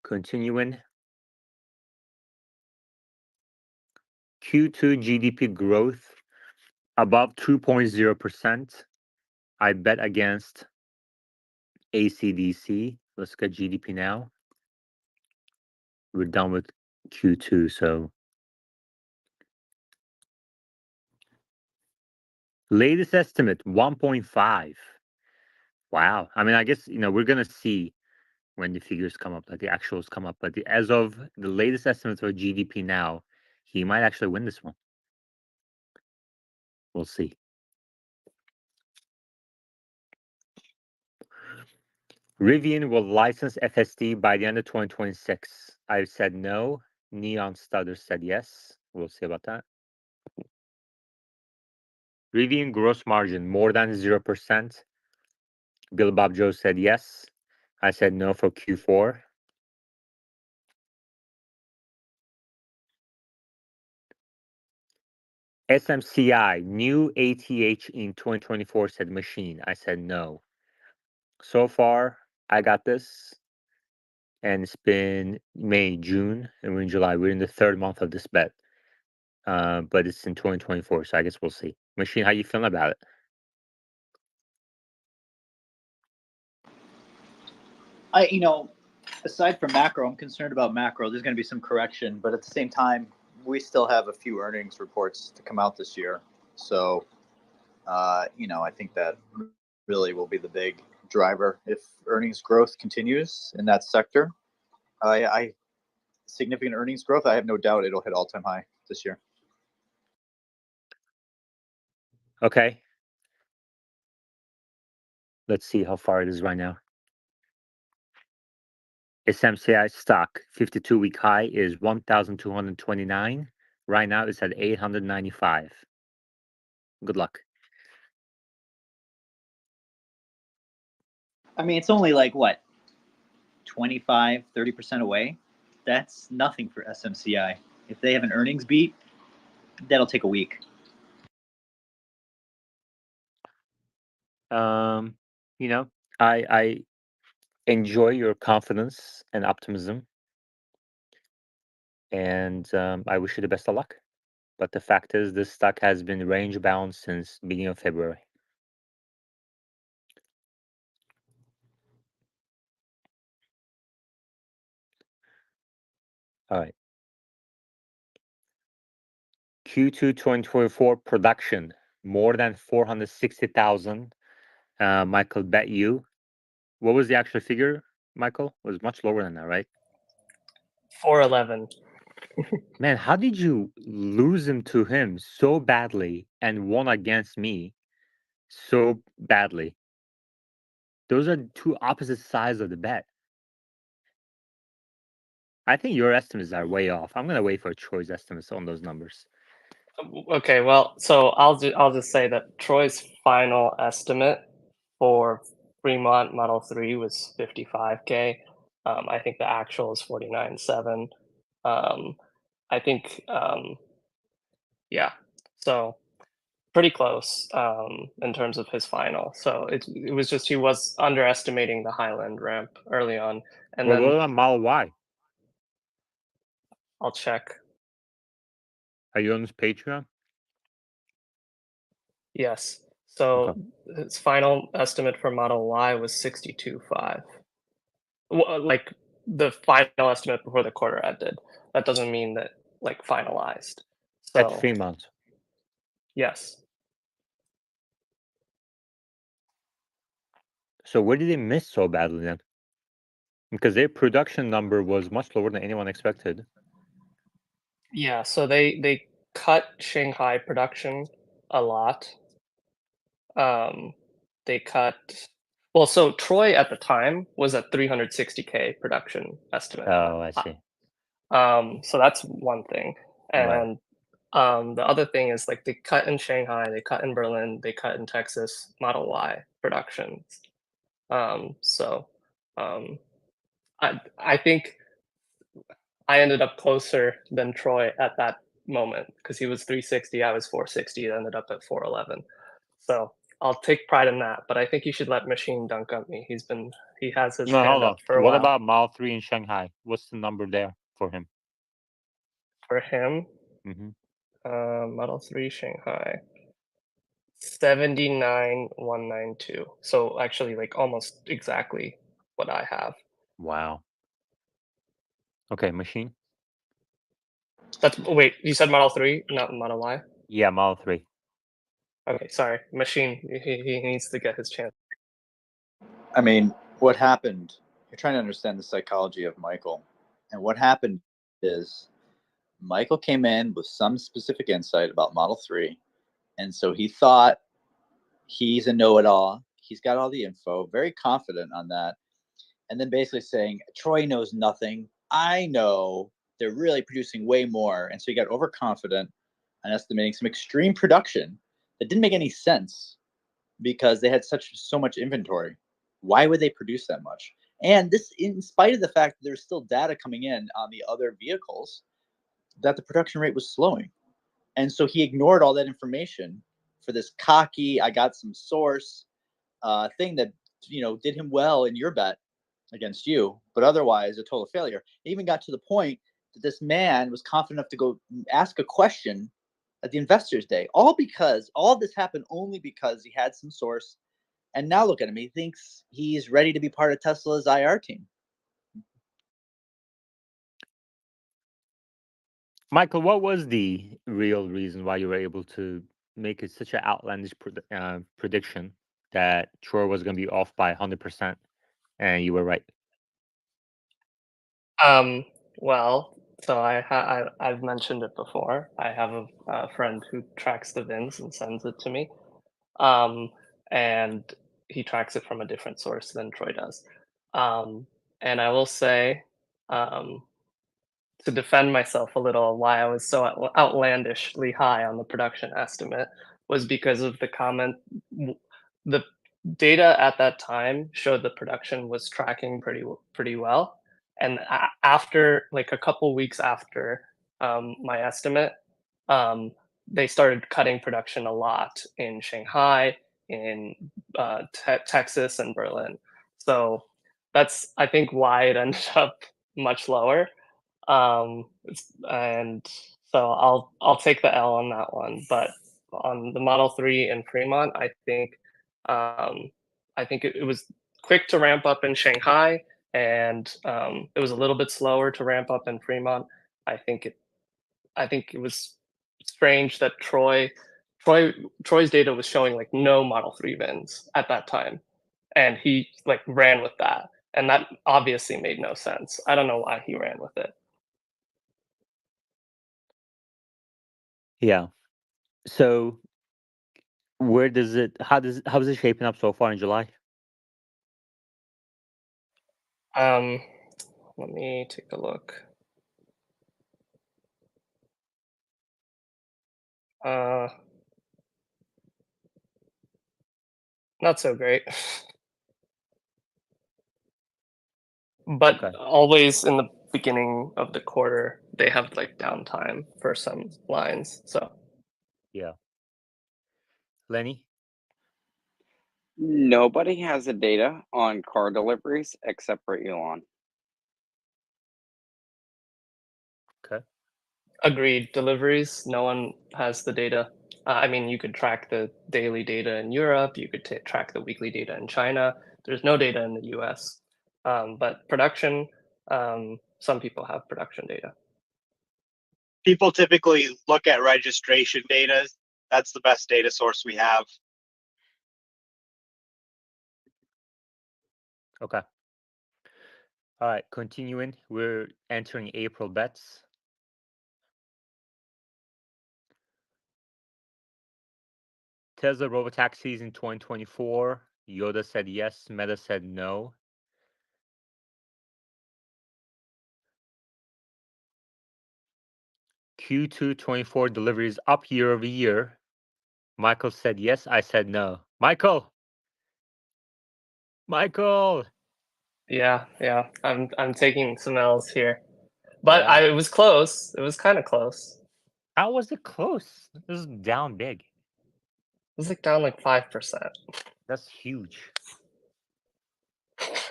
Continuing. Q2 GDP growth above 2.0%. I bet against ACDC. Let's get GDP now. we're done with Q2. So latest estimate 1.5. Wow. I mean, I guess we're gonna see when the figures come up, like the actuals come up. But as of the latest estimates for GDP now, he might actually win this one. We'll see. Rivian will license FSD by the end of 2026. I said no. Neon Stutter said yes. We'll see about that. Rivian gross margin more than 0%. Bill Bob Joe said yes. I said no for Q4. SMCI, new ATH in 2024 said machine. I said no. So far, I got this. And it's been May, June, and we're in July. We're in the third month of this bet. But it's in 2024, so I guess we'll see. Machine, how you feeling about it? Aside from macro, I'm concerned about macro. There's going to be some correction, but at the same time, we still have a few earnings reports to come out this year. So, I think that really will be the big driver if earnings growth continues in that sector. Significant earnings growth. I have no doubt it'll hit all-time high this year. Okay. Let's see how far it is right now. SMCI stock 52-week high is 1,229. Right now it's at 895. Good luck. I mean, it's only like what, 25, 30% away. That's nothing for SMCI. If they have an earnings beat, that'll take a week. I enjoy your confidence and optimism, and I wish you the best of luck. But the fact is, this stock has been range bound since beginning of February. All right. Q2 2024 production more than 460,000. Michael, bet you. What was the actual figure, Michael? It was much lower than that, right? 411. Man, how did you lose him to him so badly and won against me so badly? Those are two opposite sides of the bet. I think your estimates are way off. I'm gonna wait for Troy's estimates on those numbers. Okay, well, so I'll just say that Troy's final estimate for Fremont Model 3 was 55K. I think the actual is 49.7. I think, yeah, so pretty close in terms of his final. So it was just he was underestimating the Highland ramp early on, and Well, then what about Model Y? I'll check. Are you on this Patreon? Yes. So Okay. his final estimate for Model Y was 62.5. Like the final estimate before the quarter ended. That doesn't mean that like finalized. At So 3 months. yes. So where did they miss so badly then? Because their production number was much lower than anyone expected. Yeah, so they cut Shanghai production a lot. They cut well, so Troy at the time was at 360K production estimate. Oh, I see. So that's one thing. Right. And the other thing is like they cut in Shanghai, they cut in Berlin, they cut in Texas Model Y productions. So I think I ended up closer than Troy at that moment because he was 360, I was 460, it ended up at 411. So I'll take pride in that, but I think you should let Machine dunk on me. He has his No, hand hold up on. for a What while. about Model 3 in Shanghai? What's the number there for him? For him, Model 3 Shanghai, 79,192. So actually, like almost exactly what I have. Wow. Okay, machine. Wait, you said Model 3, not Model Y? Yeah, Model 3. Okay, sorry. Machine, he needs to get his chance. I mean, what happened? You're trying to understand the psychology of Michael. And what happened is Michael came in with some specific insight about Model 3. And so he thought he's a know it all. He's got all the info, very confident on that. And then basically saying, Troy knows nothing. I know they're really producing way more. And so he got overconfident and estimating some extreme production that didn't make any sense because they had so much inventory. Why would they produce that much? And this, in spite of the fact that there's still data coming in on the other vehicles, that the production rate was slowing. And so he ignored all that information for this cocky, I got some source thing that, did him well in your bet against you, but otherwise a total failure. It even got to the point that this man was confident enough to go ask a question at the investors day, all this happened only because he had some source. And now look at him. He thinks he's ready to be part of Tesla's IR team. Michael, what was the real reason why you were able to make it such an outlandish prediction that Troy was going to be off by 100%, and you were right? Well, so I've mentioned it before. I have a friend who tracks the VINs and sends it to me. And he tracks it from a different source than Troy does. And I will say, to defend myself a little, why I was so outlandishly high on the production estimate was because of the comment. The data at that time showed the production was tracking pretty well, and after like a couple weeks after my estimate, they started cutting production a lot in Shanghai, in Texas, and Berlin. So that's, I think, why it ended up much lower. And so I'll take the L on that one. But on the Model 3 in Fremont, I think it was quick to ramp up in Shanghai, and it was a little bit slower to ramp up in Fremont. I think it was strange that Troy's data was showing like no Model 3 VINs at that time, and he like ran with that, and that obviously made no sense. I don't know why he ran with it. Yeah. So how is it shaping up so far in July? Let me take a look. Not so great. But Okay. always in the beginning of the quarter, they have like downtime for some lines. So Yeah. Lenny? Nobody has the data on car deliveries except for Elon. Okay. agreed, deliveries, no one has the data. I mean, you could track the daily data in Europe, you could track the weekly data in China. There's no data in the US. But production, some people have production data. People typically look at registration data. That's the best data source we have. Okay. All right, continuing. We're entering April bets. Tesla robotaxis in 2024. Yoda said yes, Meta said no. Q2 24 deliveries up year over year. Michael said yes, I said no. Michael! Yeah, I'm taking some L's here, but Yeah. it was close. It was kind of close. How was it close? This is down big. It was like down like 5%. That's huge.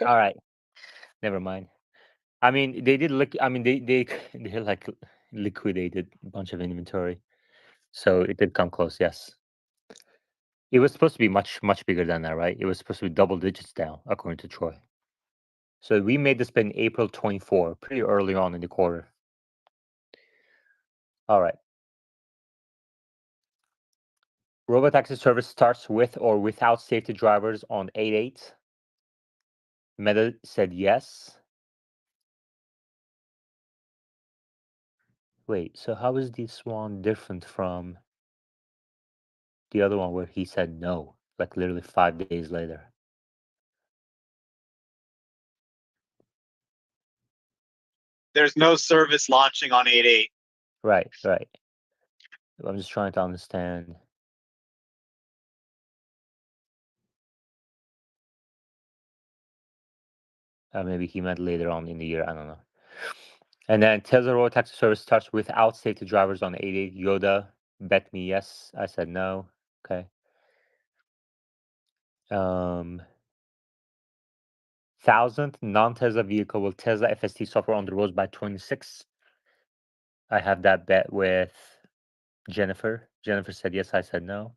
All right. Never mind. I mean, they did look. I mean, they like liquidated a bunch of inventory, so it did come close. Yes, it was supposed to be much bigger than that, right? It was supposed to be double digits down, according to Troy. So we made this in April 24, pretty early on in the quarter. All right. Robotaxi service starts with or without safety drivers on 8/8. Meta said yes. Wait, so how is this one different from the other one where he said no, like literally 5 days later? There's no service launching on 8/8. Right. I'm just trying to understand. Maybe he meant later on in the year. I don't know. And then Tesla Robotaxi service starts without safety drivers on 8/8. Yoda bet me yes. I said no. Okay. 1,000th non-Tesla vehicle will Tesla FSD software on the roads by 26. I have that bet with Jennifer. Jennifer said yes. I said no.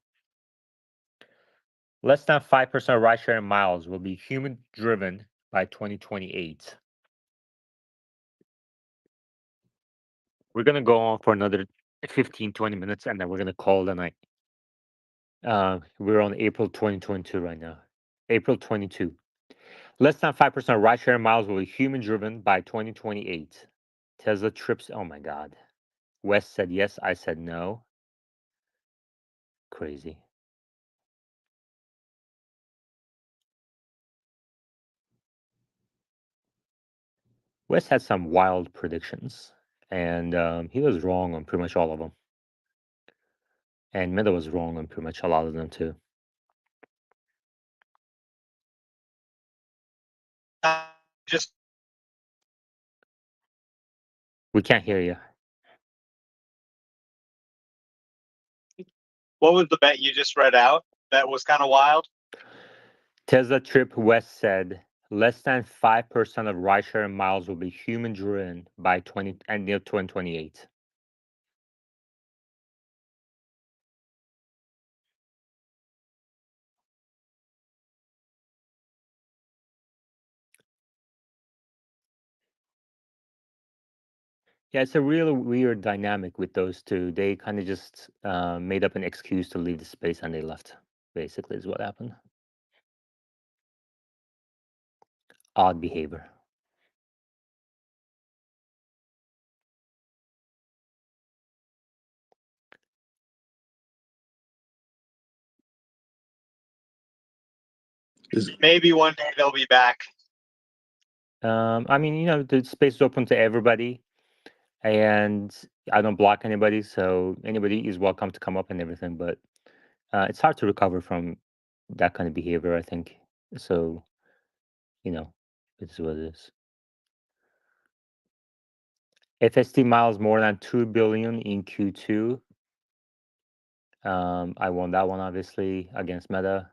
Less than 5% of rideshare miles will be human driven by 2028. We're going to go on for another 15, 20 minutes, and then we're going to call the night. We're on April 2022 right now. April 22. Less than 5% of rideshare miles will be human driven by 2028. Tesla trips. Oh my God. Wes said yes. I said no. Crazy. Wes had some wild predictions, and he was wrong on pretty much all of them. And Meta was wrong on pretty much a lot of them too. Just We can't hear you. what was the bet you just read out? That was kind of wild. Tesla trip West said less than 5% of rideshare miles will be human driven by 2028. Yeah, it's a real weird dynamic with those two. They kind of just made up an excuse to leave the space and they left, basically, is what happened. Odd behavior. Maybe one day they'll be back. I mean, the space is open to everybody, and I don't block anybody, so anybody is welcome to come up and everything, but it's hard to recover from that kind of behavior, I think. So, it is what it is. FST miles more than 2 billion in Q2. I won that one, obviously, against Meta.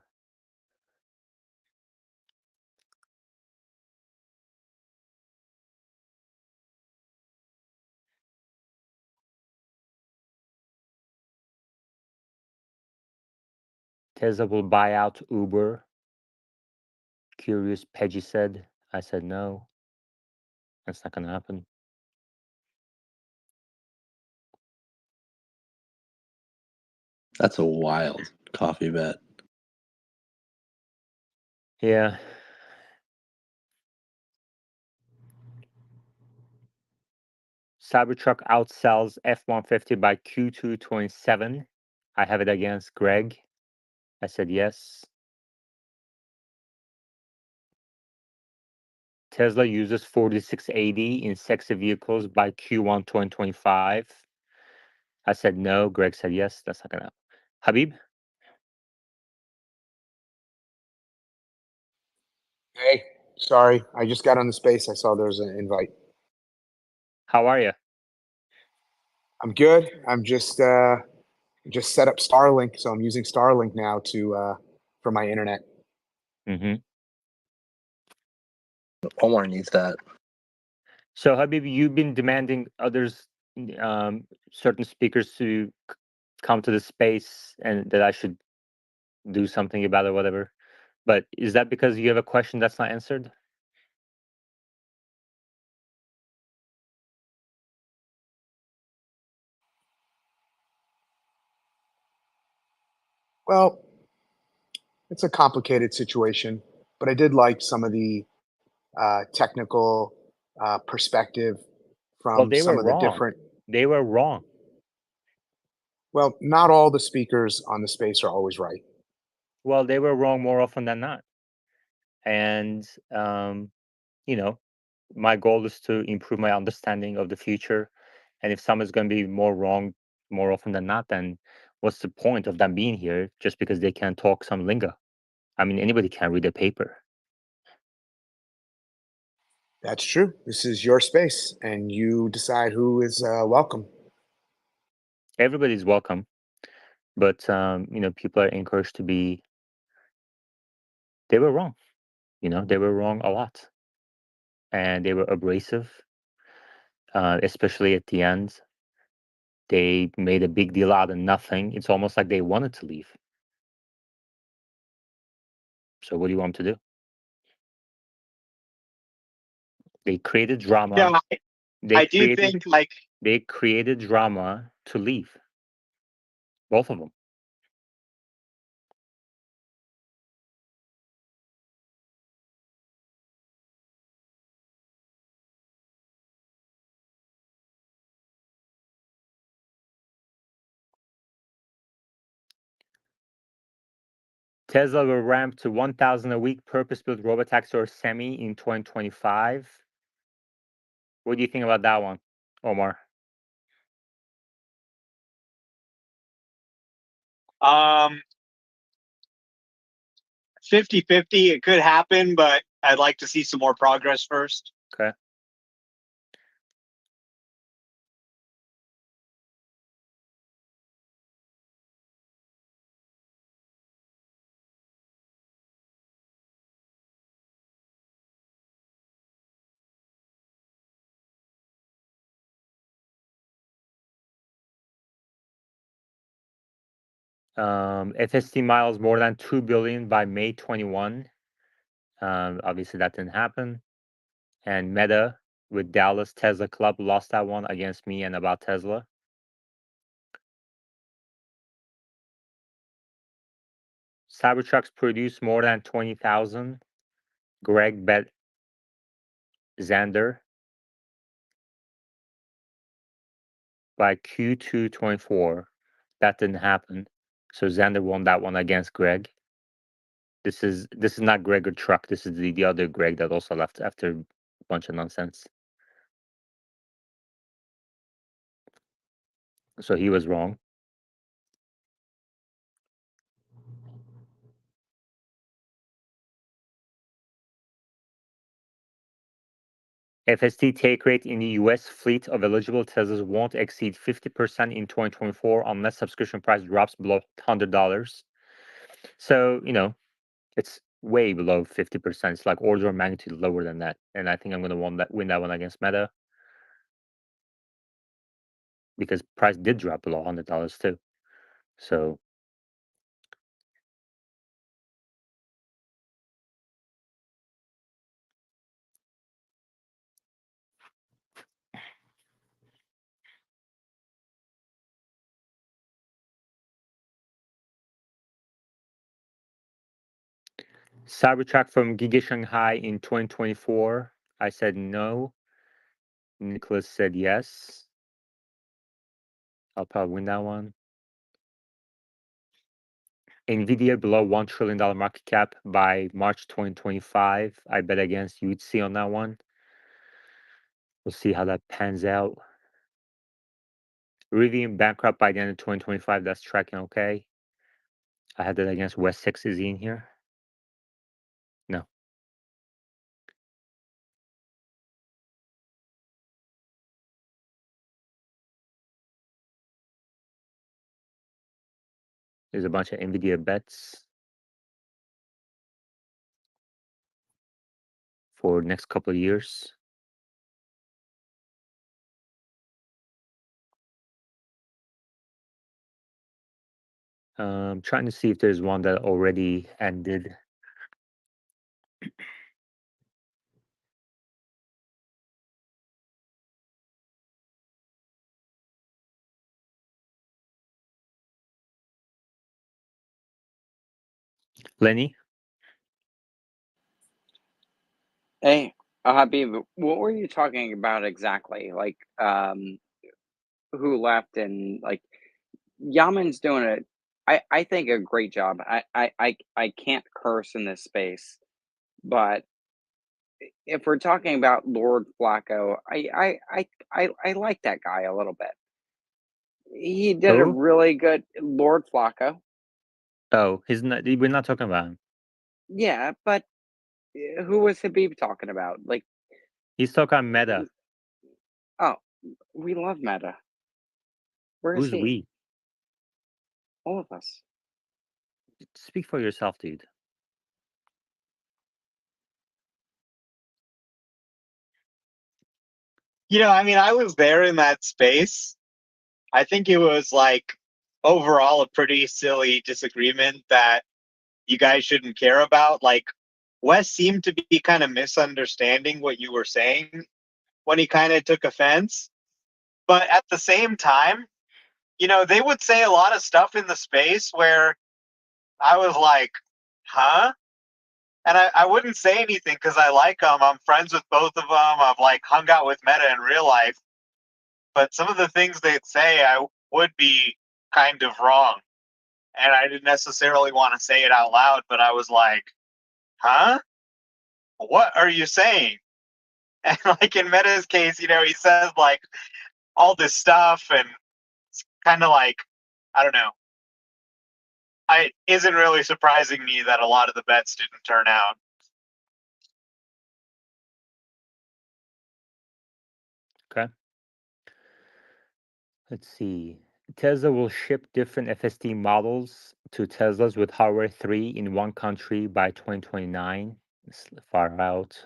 Tesla will buy out Uber. Curious Peggy said. I said no. That's not going to happen. That's a wild coffee bet. Yeah. Cybertruck outsells F-150 by Q2 27. I have it against Greg. I said yes. Tesla uses 4680 in sexy vehicles by Q1 2025. I said no. Greg said yes. That's not going to happen. Habib? Hey, sorry, I just got on the space. I saw there's an invite. How are you? I'm good. I'm just set up Starlink, so I'm using Starlink now for my internet. Mm-hmm. Omar needs that. So, Habib, you've been demanding others, certain speakers to come to the space and that I should do something about it, whatever. But is that because you have a question that's not answered? Well, it's a complicated situation, but I did like some of the technical perspective Well, from they some were of the wrong. different. They were wrong. Well, not all the speakers on the space are always right. Well, they were wrong more often than not. And you know, my goal is to improve my understanding of the future. And if someone's going to be more wrong more often than not, then what's the point of them being here just because they can talk some lingo? I mean, anybody can read a paper. That's true. This is your space, and you decide who is welcome. Everybody's welcome, but people are encouraged to be. They were wrong. They were wrong a lot, and they were abrasive, especially at the end. They made a big deal out of nothing. It's almost like they wanted to leave. So what do you want them to do? They created drama. Yeah, They I do created think like they created drama to leave. Both of them. Tesla will ramp to 1,000 a week purpose-built robotaxi or semi in 2025. What do you think about that one, Omar? um 50-50, it could happen, but I'd like to see some more progress first. Okay. FST miles more than 2 billion by May 21. Obviously, that didn't happen. And Meta with Dallas Tesla Club lost that one against me and about Tesla. Cybertrucks produce more than 20,000. Greg bet Xander by Q2 24. That didn't happen. So Xander won that one against Greg. This is not Gregor Truck. This is the other Greg that also left after a bunch of nonsense. So he was wrong. FST take rate in the US fleet of eligible Teslas won't exceed 50% in 2024 unless subscription price drops below $100. So, it's way below 50%. It's like order of magnitude lower than that. And I think I'm going to win that one against Meta because price did drop below $100 too. So Cybertruck from Giga Shanghai in 2024. I said no. Nicholas said yes. I'll probably win that one. Nvidia below $1 trillion market cap by March 2025. I bet against UHC on that one. We'll see how that pans out. Rivian bankrupt by the end of 2025. That's tracking okay. I had that against West 6. Is he in here? No. There's a bunch of Nvidia bets for next couple of years. Trying to see if there's one that already ended. Lenny? Hey, Habib, what were you talking about exactly? Like, who left and like Yaman's doing I think a great job. I can't curse in this space, but if we're talking about Lord Flacco, I like that guy a little bit. He did a Who? really good Lord Flacco. Oh, he's not. We're not talking about him. Yeah, but who was Habib talking about? Like, He's talking about Meta. oh, we love Meta. Where is Who's he? we? All of us. Speak for yourself, dude. I mean, I was there in that space. I think it was like overall a pretty silly disagreement that you guys shouldn't care about. Like, Wes seemed to be kind of misunderstanding what you were saying when he kind of took offense. But at the same time, they would say a lot of stuff in the space where I was like, huh? And I wouldn't say anything because I like them. I'm friends with both of them. I've like hung out with Meta in real life. But some of the things they'd say, I would be kind of wrong. And I didn't necessarily want to say it out loud, but I was like, huh? What are you saying? And like in Meta's case, he says like all this stuff, and it's kind of like, I don't know. It isn't really surprising me that a lot of the bets didn't turn out. Okay. Let's see. Tesla will ship different FSD models to Teslas with Hardware 3 in one country by 2029. It's far out.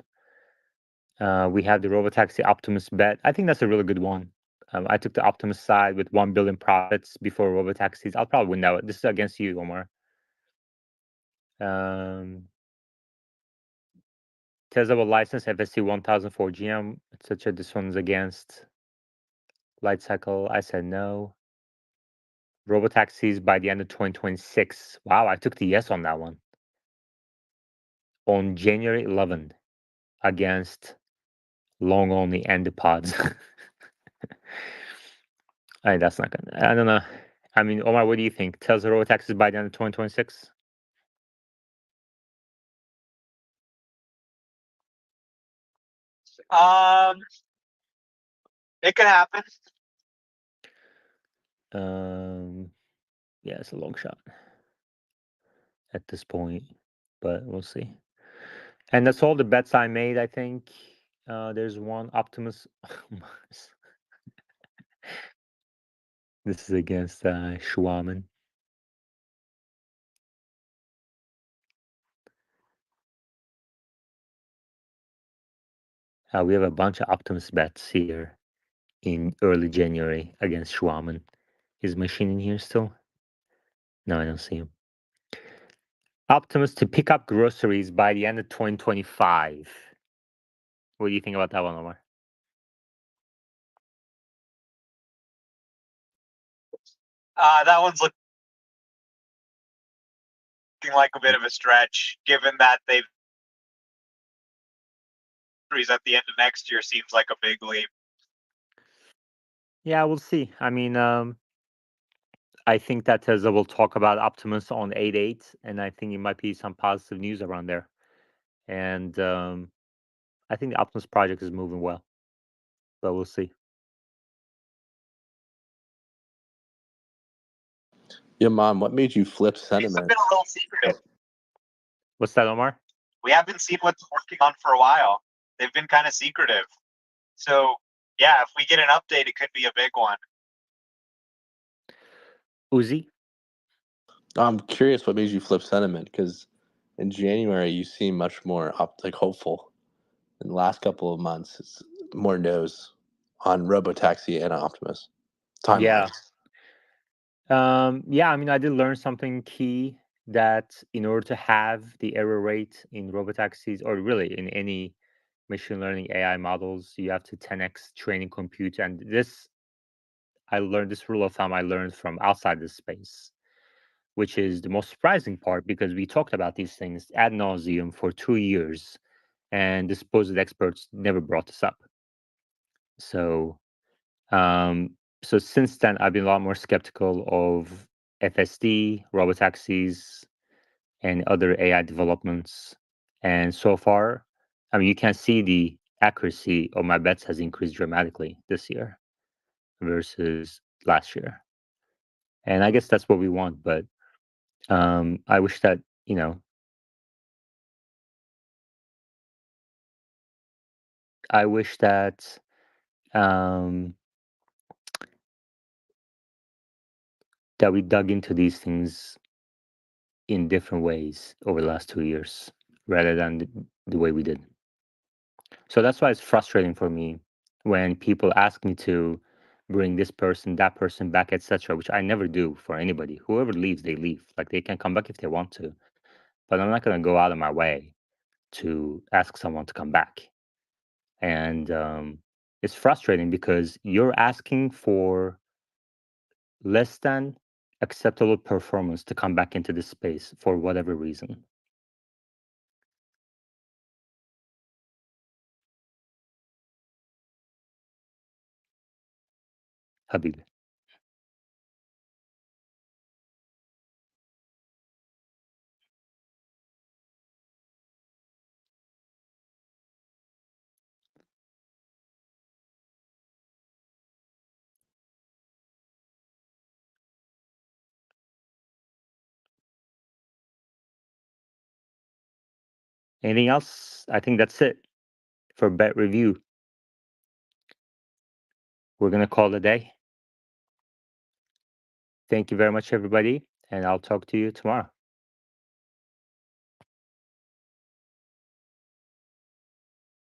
We have the Robotaxi Optimus bet. I think that's a really good one. I took the Optimus side with 1 billion profits before Robotaxis. I'll probably win that. This is against you, Omar. Tesla will license FSD 1000 for GM, etc. This one's against Light Cycle. I said no. Robotaxis by the end of 2026. Wow, I took the yes on that one. On January 11th against long only and the pods. That's not gonna. I don't know. I mean, Omar, what do you think? Tesla Robotaxis by the end of 2026? It could happen. Yeah, it's a long shot at this point, but we'll see. And that's all the bets I made, I think. There's one Optimus. This is against Schwaman. We have a bunch of Optimus bets here in early January against Schwaman. Is Machine in here still? No, I don't see him. Optimus to pick up groceries by the end of 2025. What do you think about that one, Omar? That one's looking like a bit of a stretch, given that they've at the end of next year seems like a big leap. Yeah, we'll see. I mean, I think that Tesla will talk about Optimus on 8.8, and I think it might be some positive news around there. And I think the Optimus project is moving well, but we'll see. Yeah, Mom, what made you flip These have sentiment? been a little secretive. What's that, Omar? We haven't seen what's working on for a while. They've been kind of secretive. So, yeah, if we get an update, it could be a big one. Uzi? I'm curious what made you flip sentiment, because in January you seem much more hopeful. In the last couple of months, it's more no's on Robotaxi and Optimus timeline. Yeah, I mean, I did learn something key that in order to have the error rate in robotaxis, or really in any machine learning AI models, you have to 10x training compute. And this rule of thumb I learned from outside this space, which is the most surprising part because we talked about these things ad nauseum for 2 years, and the supposed experts never brought this up. So, so since then, I've been a lot more skeptical of FSD, robotaxis, and other AI developments. And so far, I mean, you can see the accuracy of my bets has increased dramatically this year versus last year. And I guess that's what we want. But I wish that, I wish that that we dug into these things in different ways over the last 2 years rather than the way we did. So that's why it's frustrating for me when people ask me to bring this person, that person back, etc., which I never do for anybody. Whoever leaves, they leave. Like they can come back if they want to, but I'm not going to go out of my way to ask someone to come back. And it's frustrating because you're asking for less than acceptable performance to come back into this space for whatever reason. Habib. Anything else? I think that's it for bet review. We're going to call it a day. Thank you very much, everybody, and I'll talk to you tomorrow.